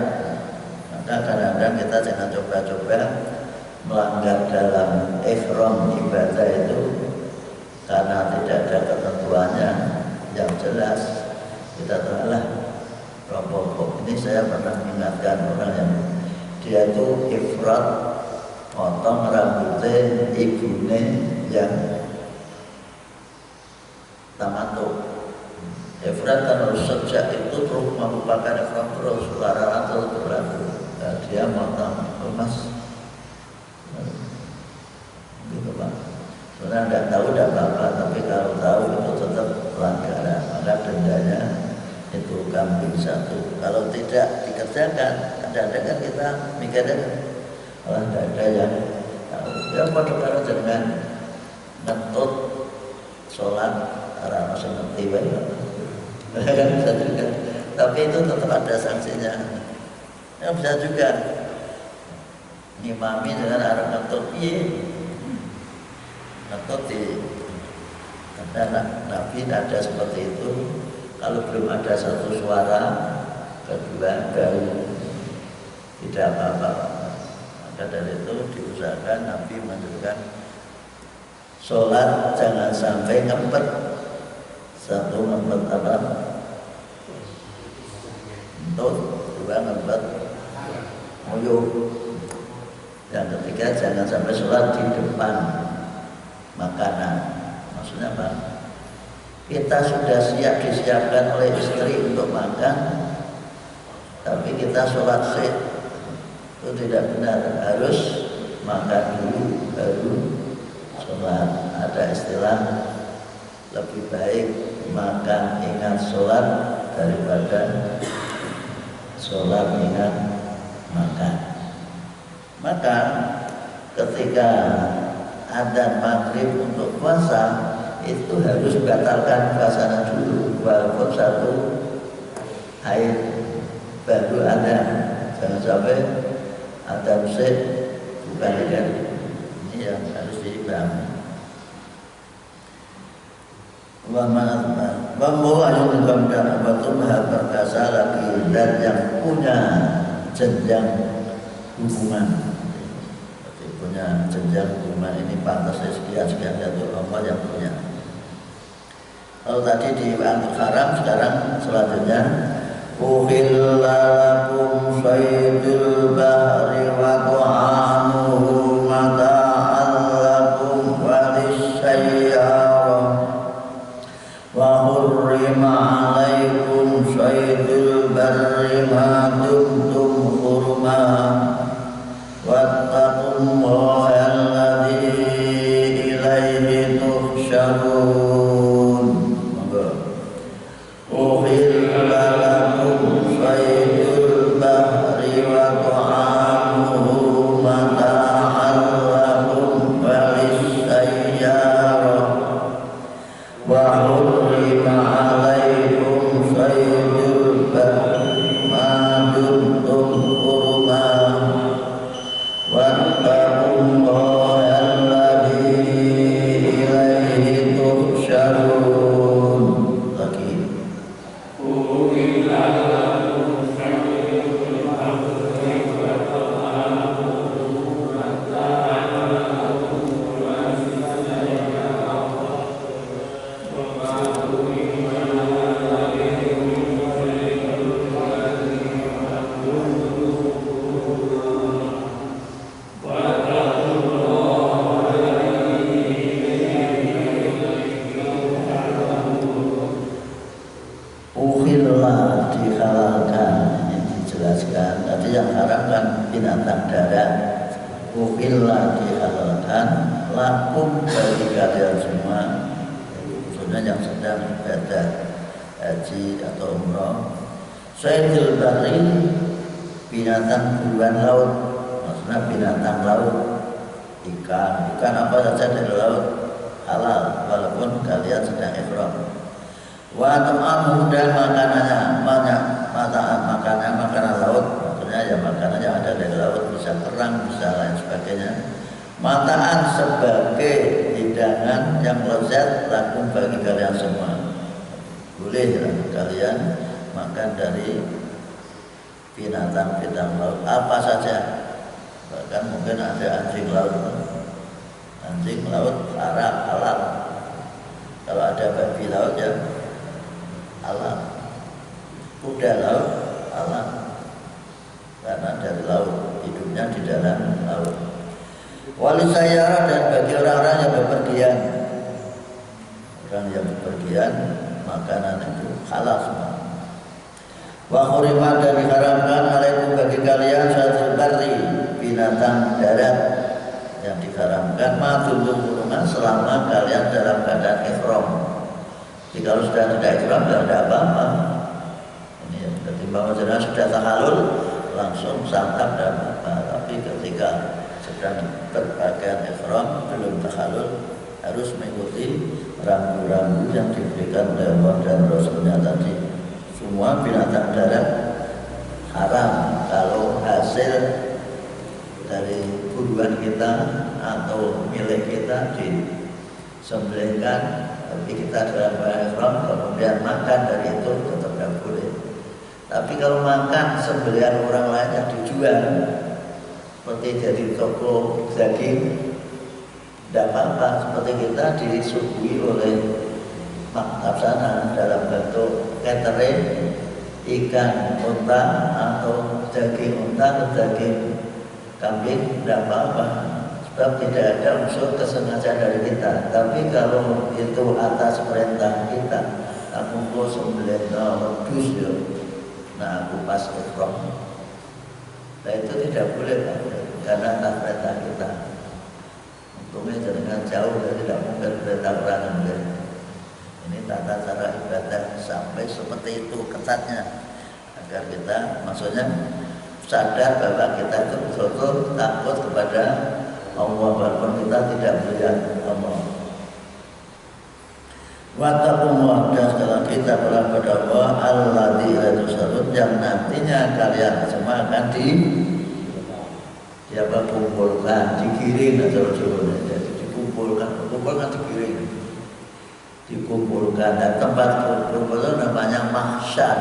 Maka kadang-kadang kita jangan coba-coba melanggar dalam ihram ibadah itu karena tidak ada ketentuannya yang jelas. Kita telah ini saya pernah mengingatkan orang yang dia itu ifrat, potong rambutnya ibune yang tamattu. Ifrat kan harus sejak itu terus merupakan ifrat terus, larang terus berlaku. Nah, dia potong emas, gitu Pak. Sebenarnya tidak tahu tidak apa-apa, tapi kalau tahu itu tetap pelanggaran, maka dendanya itu kambing 1. Kalau tidak dikerjakan, kadang-kadang kan kita mikirnya kalau tidak ada yang tahu. Ya pada kalau jangan ngetut sholat karena masih ngerti banyak, kan bisa juga. Tapi itu tetap ada sanksinya. Ya bisa juga ngimami dengan arah ngetut, ngetut di ada Nabi ada seperti itu. Kalau belum ada satu suara, kedua baru tidak apa-apa. Maka dari itu diusahakan Nabi menunjukkan sholat jangan sampai ngempet. Satu ngempet apa? Untuk, 2 ngempet nguyuh. Yang ketiga jangan sampai sholat di depan makanan. Maksudnya apa? Kita sudah siap disiapkan oleh istri untuk makan, tapi kita sholat sih, itu tidak benar. Harus makan dulu baru sholat. Ada istilah lebih baik makan ingat sholat daripada sholat ingat makan. Maka ketika adzan maghrib untuk puasa itu harus batalkan puasanya dulu, walaupun 1 haid baru ada. Jangan sampai ada sih bukan kan. Ini yang harus dipahami. Wa membawa yang gambar betul maha perkasa lagi dan yang punya jenjang hubungan. Berarti punya jenjang hubungan ini pantasnya sekian jatuh Allah yang punya. Kalau tadi di Antul Haram, sekarang selanjutnya uhilla lakum saydul bahri wa ta'amuhu mata'an lakum walisayyarah wa hurrima alaikum saydul barri ma dumtum hurma wattaqullaha wa hurrima alaikum saydul bahri ma dumtum hurma wattaqullaha alladzi ilaihi tuhsyarun. Lagi dihalalkan, ini dijelaskan tadi yang haram kan binatang darat. Uhillah dihalalkan lakum bagi kalian semua, khususnya yang sedang ibadah haji atau umroh. Saydul bahri binatang buruan laut, maksudnya binatang laut, ikan apa saja dari laut halal walaupun kalian sedang ihram. Wa ta'amu dan makanannya banyak, makanan laut, maksudnya ya makanan yang ada dari laut, bisa kerang, bisa lain sebagainya. Mataan sebagai hidangan yang lezat lakum bagi kalian semua. Boleh ya, kalian makan dari binatang laut apa saja. Bahkan mungkin ada anjing laut halal. Kalau ada babi laut ya halal, kuda laut halal, karena dari laut, hidupnya di dalam laut. Wali sayyarah dan bagi orang-orang yang bepergian, makanan itu halal semua. Wa khurimat dan diharamkan alaikum bagi kalian saydul bahri binatang darat yang diharamkan madulul hurma selama kalian dalam keadaan ihram. Jadi kalau sudah tidak ihram tidak ada apa-apa. Ini ya, ketimbang jenazah sudah tahallul langsung santap dan apa. Tapi ketika sedang berpakaian ihram belum tahallul harus mengikuti rambu-rambu yang diberikan oleh Allah dan Rasulnya tadi. Semua binatang darat haram kalau hasil dari buruan kita atau milik kita disembelihkan, tapi kita dalam ihram kemudian makan dari itu tetap tidak boleh. Tapi kalau makan sembelihan orang lain yang dijual seperti dari toko daging tidak apa-apa, seperti kita disuguhi oleh maktab sana dalam bentuk catering ikan unta atau daging unta atau daging kambing tidak apa-apa, sebab tidak ada unsur kesengajaan dari kita. Tapi kalau itu atas perintah kita, aku mau sembelih wedhus yo, nah aku pas ihram, nah itu tidak boleh karena atas perintah kita. Untungnya jangan jauh dari tidak mungkin perintah orang lain. Ini tata cara ibadah sampai seperti itu ketatnya, agar kita maksudnya sadar bahwa kita itu betul-betul takut kepada Allah walaupun kita tidak melihat Allah. Wattaqullah, dan setelah kita berdoa kepada Allah alladzi la tusarrun, yang nantinya kalian semua akan kumpulkan, digiring atau jadi dikumpulkan digiring, dikumpulkan. Dan tempat kumpul itu namanya mahsyar.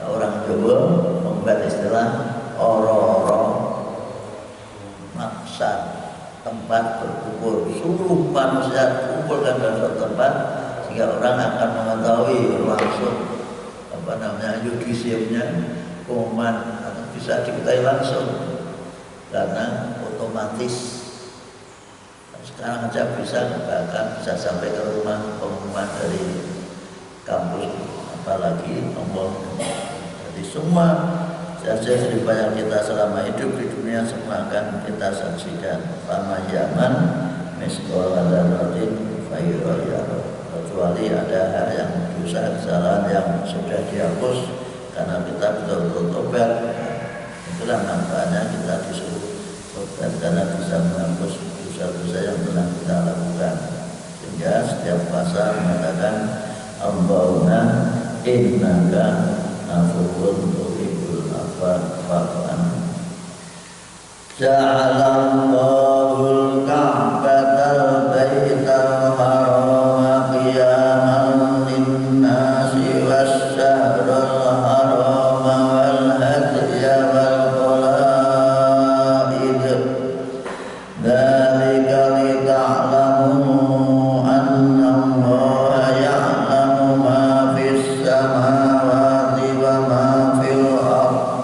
Orang Jawa membuat istilah oro-oro, mahsyar, tempat berkumpul. Seluruh manusia kumpulkan dalam suatu tempat sehingga orang akan mengetahui langsung yudisiumnya, pengumuman bisa diketahui langsung karena otomatis. Sekarang aja bahkan bisa sampai ke rumah pengumuman dari kampus, apalagi Allah. Jadi semua jasa yang kita selama hidup di dunia semua akan kita saksikan. Fama yaman misqala dzarratin fayurah, kecuali ada hal yang dosa kesalahan yang sudah dihapus karena kita betul-betul tobat. Itulah manfaatnya kita disuruh tobat, karena bisa menghapus dosa-dosa yang telah kita lakukan. Sehingga setiap puasa mengatakan Allahumma innaka afuwwun tuhibbul afwa fa'fu anni. Ja'alallahul ka'batal baital harama qiyaman linnasi wasyahral harama wal hadya wal qalaid. Dzalika lita'lamu anna Allaha ya'lamu ma fis samawati wa ma fil ardh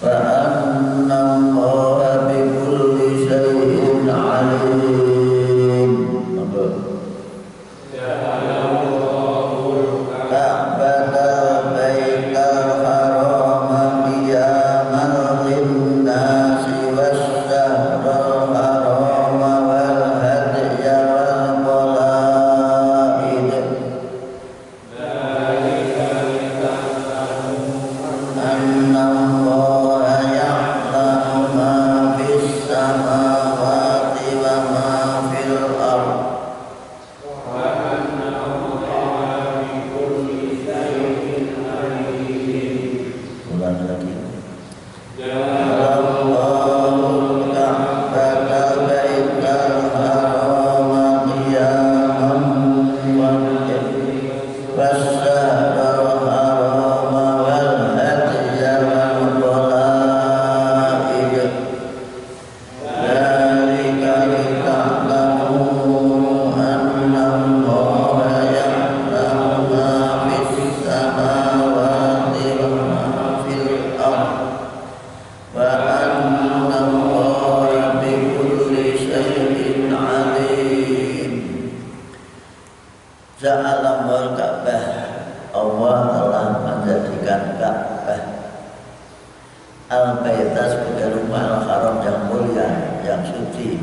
wa anna Allaha bikulli syai'in alim. Ka'batal baital harama qiyaman linnasi wasyahral harama wal hadya wal qalaid. Anna Allaha ya'lamu ma fis samawati wa ma fil ardh. Ulang lagi. Allahul ka'batal baital harama qiyaman wasyahral harama wal hadya wal qalaid. Dzalika lita'lamu anna Allaha ya'lamu ma fis samawati wa ma fil ardh wa anna Allaha bikulli syai'in alim. Ja'alallahul Ka'bah, Allah telah menjadikan Ka'bah al-baita sebagai rumah al-haram yang mulia, yang suci,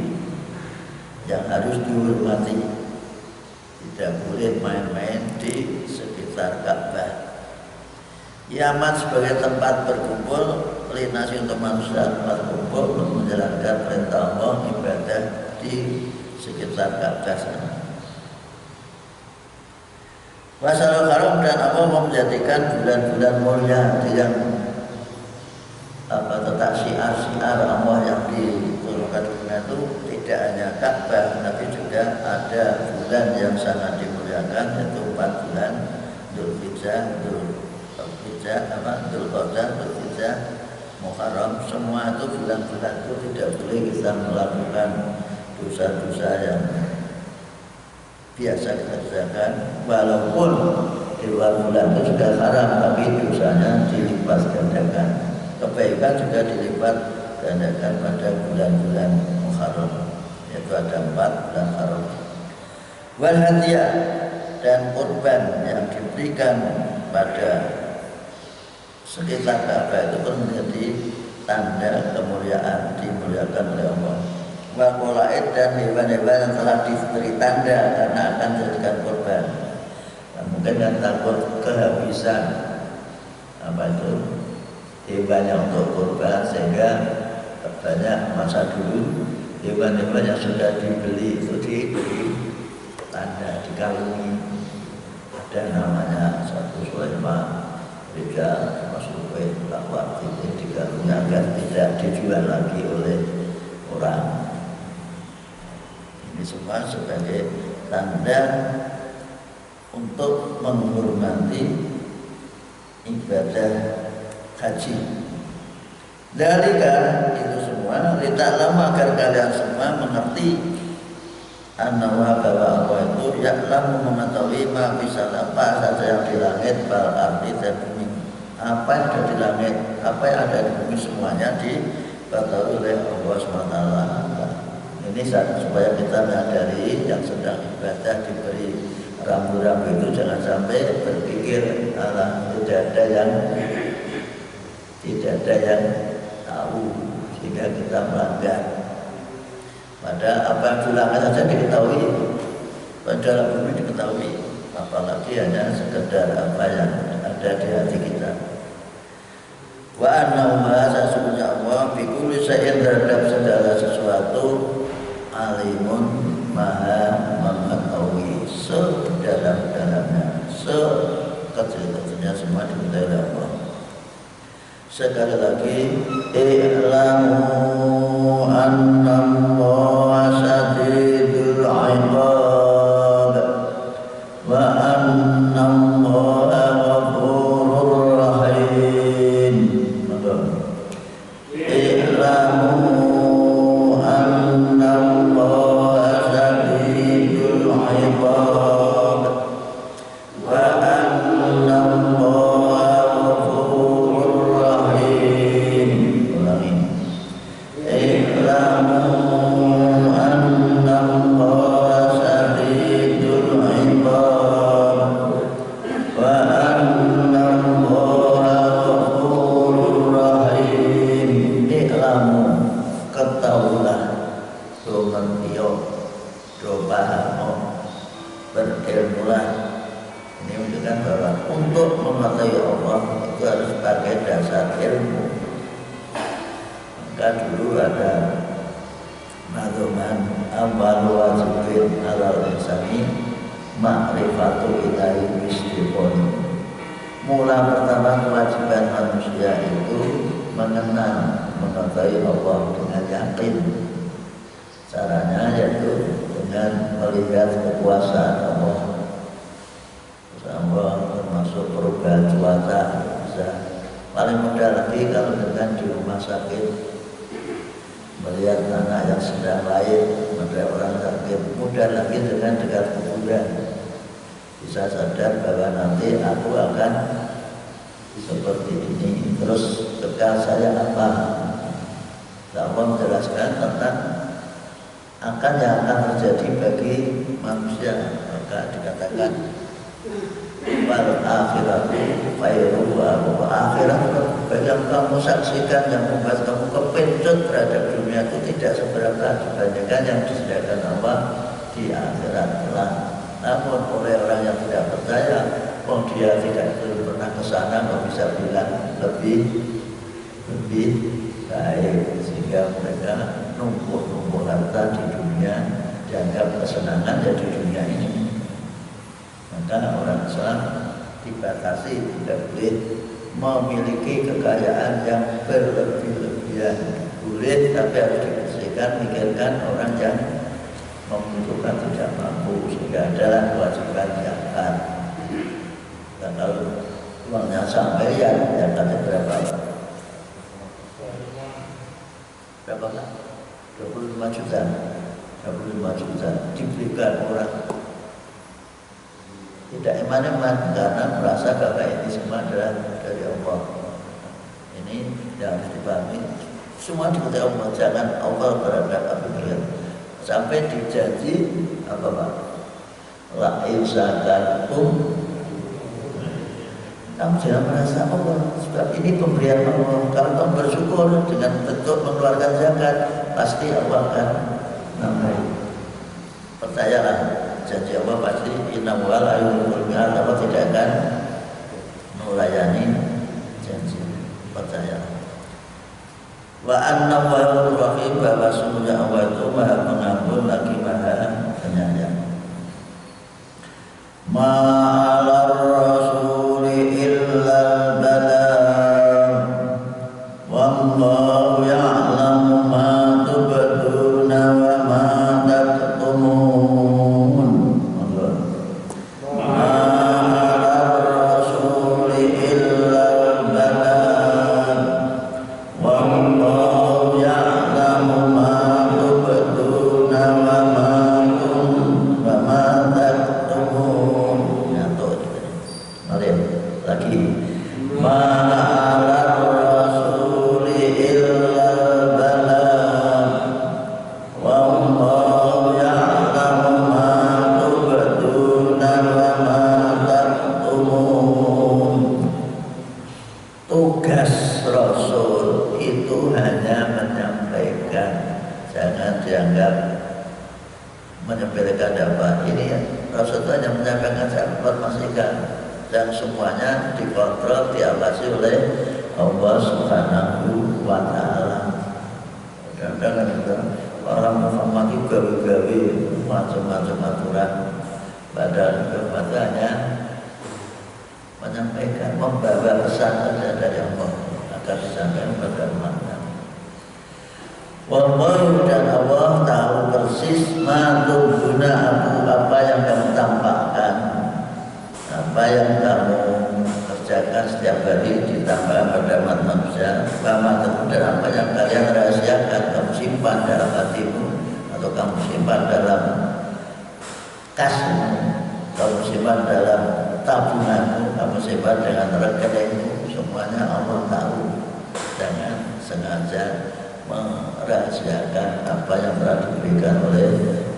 yang harus dihormati. Tidak boleh main-main di sekitar Ka'bah. Yaman sebagai tempat berkumpul, linasi untuk manusia, tempat kumpul untuk menjalankan perintah Allah, ibadah di sekitar Ka'bah sana. Masalah haram, dan Allah menjadikan bulan-bulan mulia yang tetap syiar-syiar Allah yang diturunkan dunia itu tidak hanya Ka'bah, tapi juga ada bulan yang sangat dimuliakan, yaitu 4 bulan Dzulhijjah, Dzulhijjah, Muharram. Semua itu bulan-bulan itu tidak boleh kita melakukan dosa-dosa yang biasa kita kerjakan, walaupun di luar bulan itu sudah haram, tapi dosanya dilipat gandakan, kebaikan juga dilipat gandakan pada bulan-bulan Muharram, yaitu ada 4 bulan haram. Wal hadiyah, dan kurban yang diberikan pada sekitar Ka'bah itu pun menjadi tanda kemuliaan, dimuliakan oleh Allah. Wa qalaid, dan hewan-hewan yang telah diberi tanda karena akan dijadikan kurban. Nah, mungkin yang takut kehabisan hewan yang untuk kurban, sehingga banyak masa dulu hewan-hewan yang sudah dibeli itu diberi tanda, dikalungi. Ada namanya satu Sulaiman, beda masuk lawat itu dikalungi agar tidak dijual lagi oleh orang. Ini semua sebagai tanda untuk menghormati ibadah haji. Dzalika, itu semua lita'lamu, agar kalian semua mengerti annahu, bahwa Allah itu ya'lamu, mengetahui ma bisa apa saja yang di langit, bal ardi, dan bumi. Apa yang ada di langit, apa yang ada di bumi, semuanya diketahui oleh Allah SWT. Ini supaya kita menyadari yang sedang ibadah diberi rambu-rambu itu jangan sampai berpikir tidak ada yang tahu sehingga kita melanggar. Padahal apa yang di langit saja diketahui, padahal bumi diketahui, apalagi hanya sekedar apa yang ada di hati kita. Wa annahu, sesungguhnya Allah bikulli syai'in, terhadap segala sesuatu, alimun, maha mengetahui. sedalam-dalamnya, sekecil-kecilnya semua diminta oleh Allah. Sekali lagi, i'lamu annallaha syadidul 'iqab wa annallaha ghafurur rahim. I'lamu annallaha syadidul 'iqab wa annallaha ghafurur rahim. Ulangi. I'lamu annallaha syadidul 'iqab wa annallaha ghafurur rahim. I'lamu, ketahuilah, do mengertiyo, do paham, berilmulah. Ini menunjukkan bahwa untuk mengetahui Allah itu harus pakai dasar ilmu. Maka dulu ada nazuman awwalu wajibin alal insani ma'rifatu ilahi bisdikon. Mula pertama kewajiban manusia itu mengenal, mengetahui Allah dengan yakin. Caranya yaitu dengan melihat kekuasaan Allah. Allah termasuk perubahan cuaca bisa. Paling mudah lagi kalau dengan di rumah sakit melihat anak yang sedang lahir, melihat orang sakit. Mudah lagi dengan dekat kuburan, bisa sadar bahwa nanti aku akan seperti ini. Terus bekal saya apa? Allah menjelaskan tentang akan yang akan terjadi bagi manusia. Maka dikatakan wal akhiratu khairu wa akhirat, yang kamu saksikan, yang membuat kamu kepencut terhadap dunia itu tidak seberapa dibandingkan yang disediakan Allah di akhirat kelak. Namun oleh orang yang tidak percaya, dia tidak pernah ke sana, nggak bisa bilang lebih baik, sehingga mereka numpuk harta di dunia, dianggap kesenangan ya di dunia ini. Maka orang Islam dibatasi, tidak boleh memiliki kekayaan yang berlebih-lebihan. Boleh, tapi harus dibersihkan, mikirkan orang yang membutuhkan, tidak mampu, sehingga adalah kewajiban zakat. Dan kalau uangnya sampai ya zakatnya berapa? Berapa? 25 juta. 25 juta diberikan orang. Tidak eman-eman karena merasa bahwa ini semua adalah dari Allah. Ini yang harus dipahami. Semua diketahui Allah, jangan Allah berhadap apabila sampai dijanji apa Pak? La insyakartum. Kamu jangan merasa Allah, sebab ini pemberian Allah. Kalau kamu bersyukur dengan bentuk mengeluarkan zakat, pasti Allah akan nambahi. Percayalah, janji Allah pasti innallaha la yukhlifu al-mi'ad. Allah tidak akan melayani janji. Percayalah. Wa anna Allahur rahim, bahwa sungguhnya Allah itu Maha Pengampun lagi Maha Penyayang. Ma'alar rasuli illal balagh wallahu ya'lamu ma tubduna wa ma taktumun. Ma'alar rasuli illal balagh wallahu ya'lamu ma tubduna wa ma taktumun. Lagi ma'alar rasuli illal balagh wallahu ya'lamu ma tubduna wa ma taktumun. Tugas Rasul itu hanya menyampaikan, jangan dianggap menyampaikan apa ini ya. Rasul itu hanya menyampaikan, informasikan, dan semuanya dikontrol, diawasi oleh Allah Subhanahu wa Ta'ala. Kadang-kadang orang Muhammad itu gawe-gawe macam-macam aturan, Padahal itu hanya menyampaikan, membawa pesan saja dari Allah agar disampaikan kepada umat. Wallahu, dan Allah tahu persis guna apa yang kamu tampakkan, apa yang kamu kerjakan setiap hari ditambah pada manusia, dan apa yang kalian rahasiakan, kamu simpan dalam hatimu atau kamu simpan dalam kasmu, kamu simpan dalam tabunganmu, kamu simpan dengan rekeningmu, semuanya Allah tahu. Jangan sengaja merahasiakan apa yang telah diberikan oleh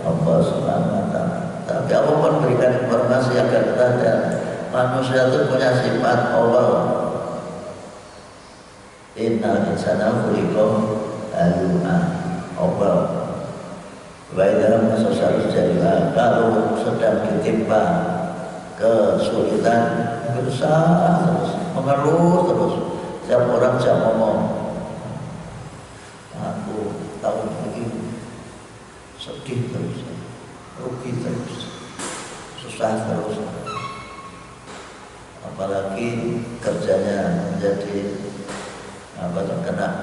Allah Subhanahu wa Ta'ala. Tapi Allah memberikan informasi agar kita sadar manusia itu punya sifat awal. Innal insana khuliqa halu'a, awal. Wa idza massahu syarra, kalau sedang ditimpa kesulitan berusaha terus, mengeluh terus. Setiap orang bisa ngomong, aku tahun ini sedih terus, rugi terus, susah terus. Apalagi kerjanya menjadi terkena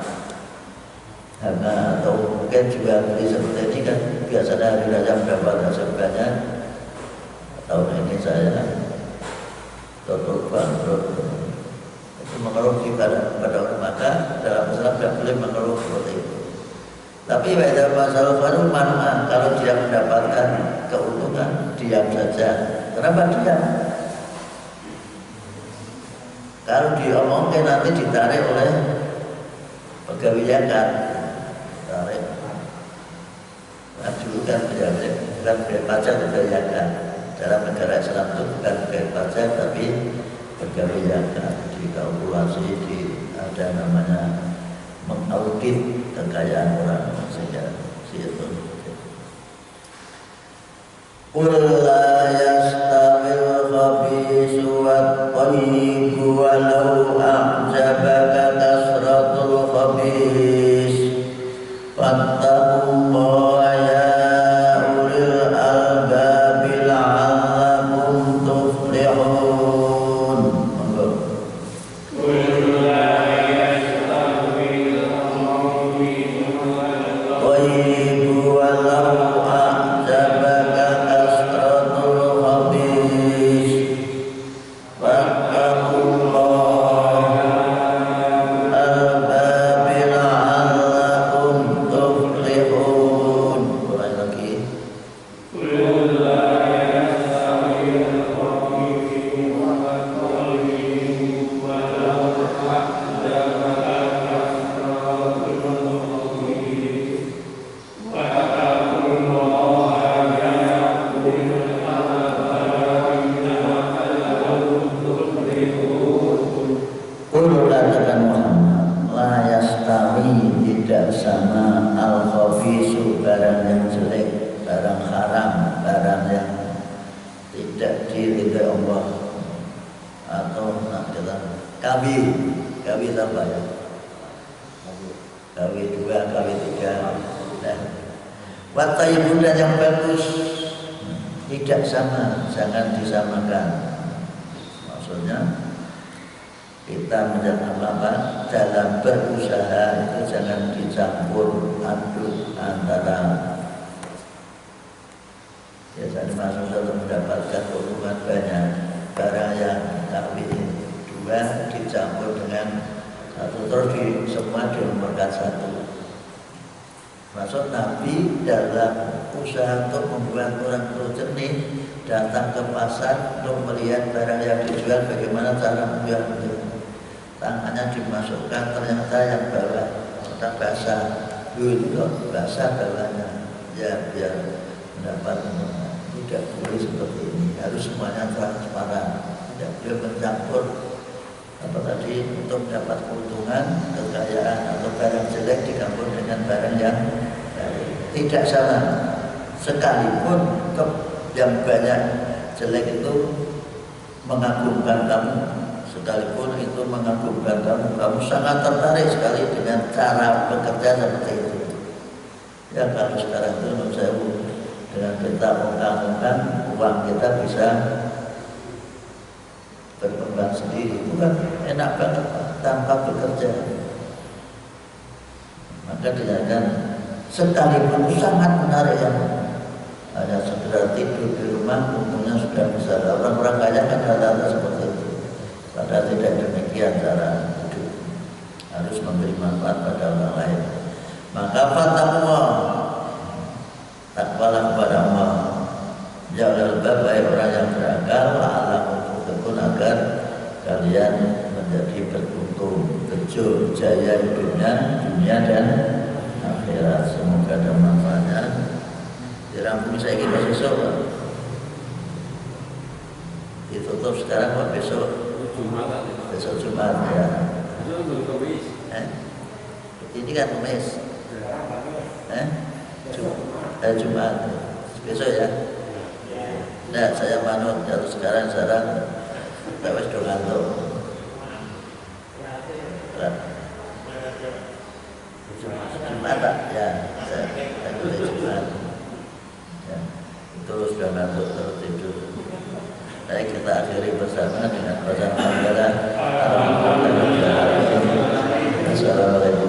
hama atau mungkin juga beli seperti ini kan biasanya hari raya mendapat hasil banyak. Tahun ini saya total bangkrut. Itu mengeluh pada orang, maka dalam Islam tidak boleh mengeluh seperti itu. Tapi pada masalah baru mana kalau dia mendapatkan keuntungan diam saja. Kenapa diam? Kalau diomongkan nanti ditarik oleh pegawai zakat, tarik. Nah, dulu kan bukan pajak pegawai zakat. Dalam negara Islam itu bukan pegawai pajak tapi pegawai zakat. Dikalkulasi, ada namanya mengaudit kekayaan orang sehingga situ. Qul la yastawil khabisu wat thayyibu walau a'jabaka kasratul khabis fattaqullaha ya ulil albabi la'allakum tuflihun. Thayyibu walau a'jabaka kasratul khabis fattaqullaha albabi la'allakum tuflihun. Mulai lagi. Qul, katakan Muhammad, la yastawi, tidak sama al-khabisu, barang yang jelek, barang haram, barang yang tidak diridhai Allah, atau kawi apa ya? Kawi 2, kawi 3. Wat thayyibun, dan yang bagus tidak sama, jangan disamakan. Maksudnya kita menjaga apa dalam berusaha itu jangan dicampur aduk antara biasanya manusia untuk mendapatkan keuntungan banyak, barang yang kami 2 dicampur dengan 1 terus semua dinomorkan 1. Maksud Nabi dalam usaha untuk membuat orang itu jernih, datang ke pasar untuk melihat barang yang dijual, bagaimana cara menjual. Tangannya dimasukkan, ternyata yang bawah kita basah, basah bawahnya, ya biar mendapat keuntungan. Tidak boleh seperti ini, harus semuanya transparan, tidak boleh mencampur apa tadi untuk mendapat keuntungan, kekayaan atau barang jelek dicampur dengan barang yang baik. Tidak salah, sekalipun yang banyak jelek itu mengagumkan kamu, sekalipun itu mengagumkan kamu sangat tertarik sekali dengan cara bekerja seperti itu. Ya kalau sekarang itu menurut saya dengan kita ongkang-ongkang uang kita bisa berkembang sendiri. Itu kan enak banget tanpa bekerja. Maka dikatakan sekalipun sangat menarik yang hanya sekedar tidur di rumah, untungnya sudah bisa. Orang-orang kaya kan rata-rata seperti itu. Padahal tidak demikian cara hidup. Harus memberi manfaat pada orang lain. Maka fattaqullah, takwalah kepada Allah. Ya ulil albab, orang yang berakal, la'allakum tuflihun, agar kalian menjadi beruntung, bejo, jaya hidupnya, dunia dan akhirat. Semoga ada manfaatnya. Dirampung saya kira besok, ditutup sekarang Pak, besok Jumat ya. Ini kan Kamis. Jumat besok ya. Nah, saya manut jatuh sekarang tapi sudah ngantuk. Jumat Pak ya, saya Jumat ya. Itu sudah ngantuk terus tidur. Baik, kita akhiri bersama dengan bacaan hamdalah. Assalamualaikum.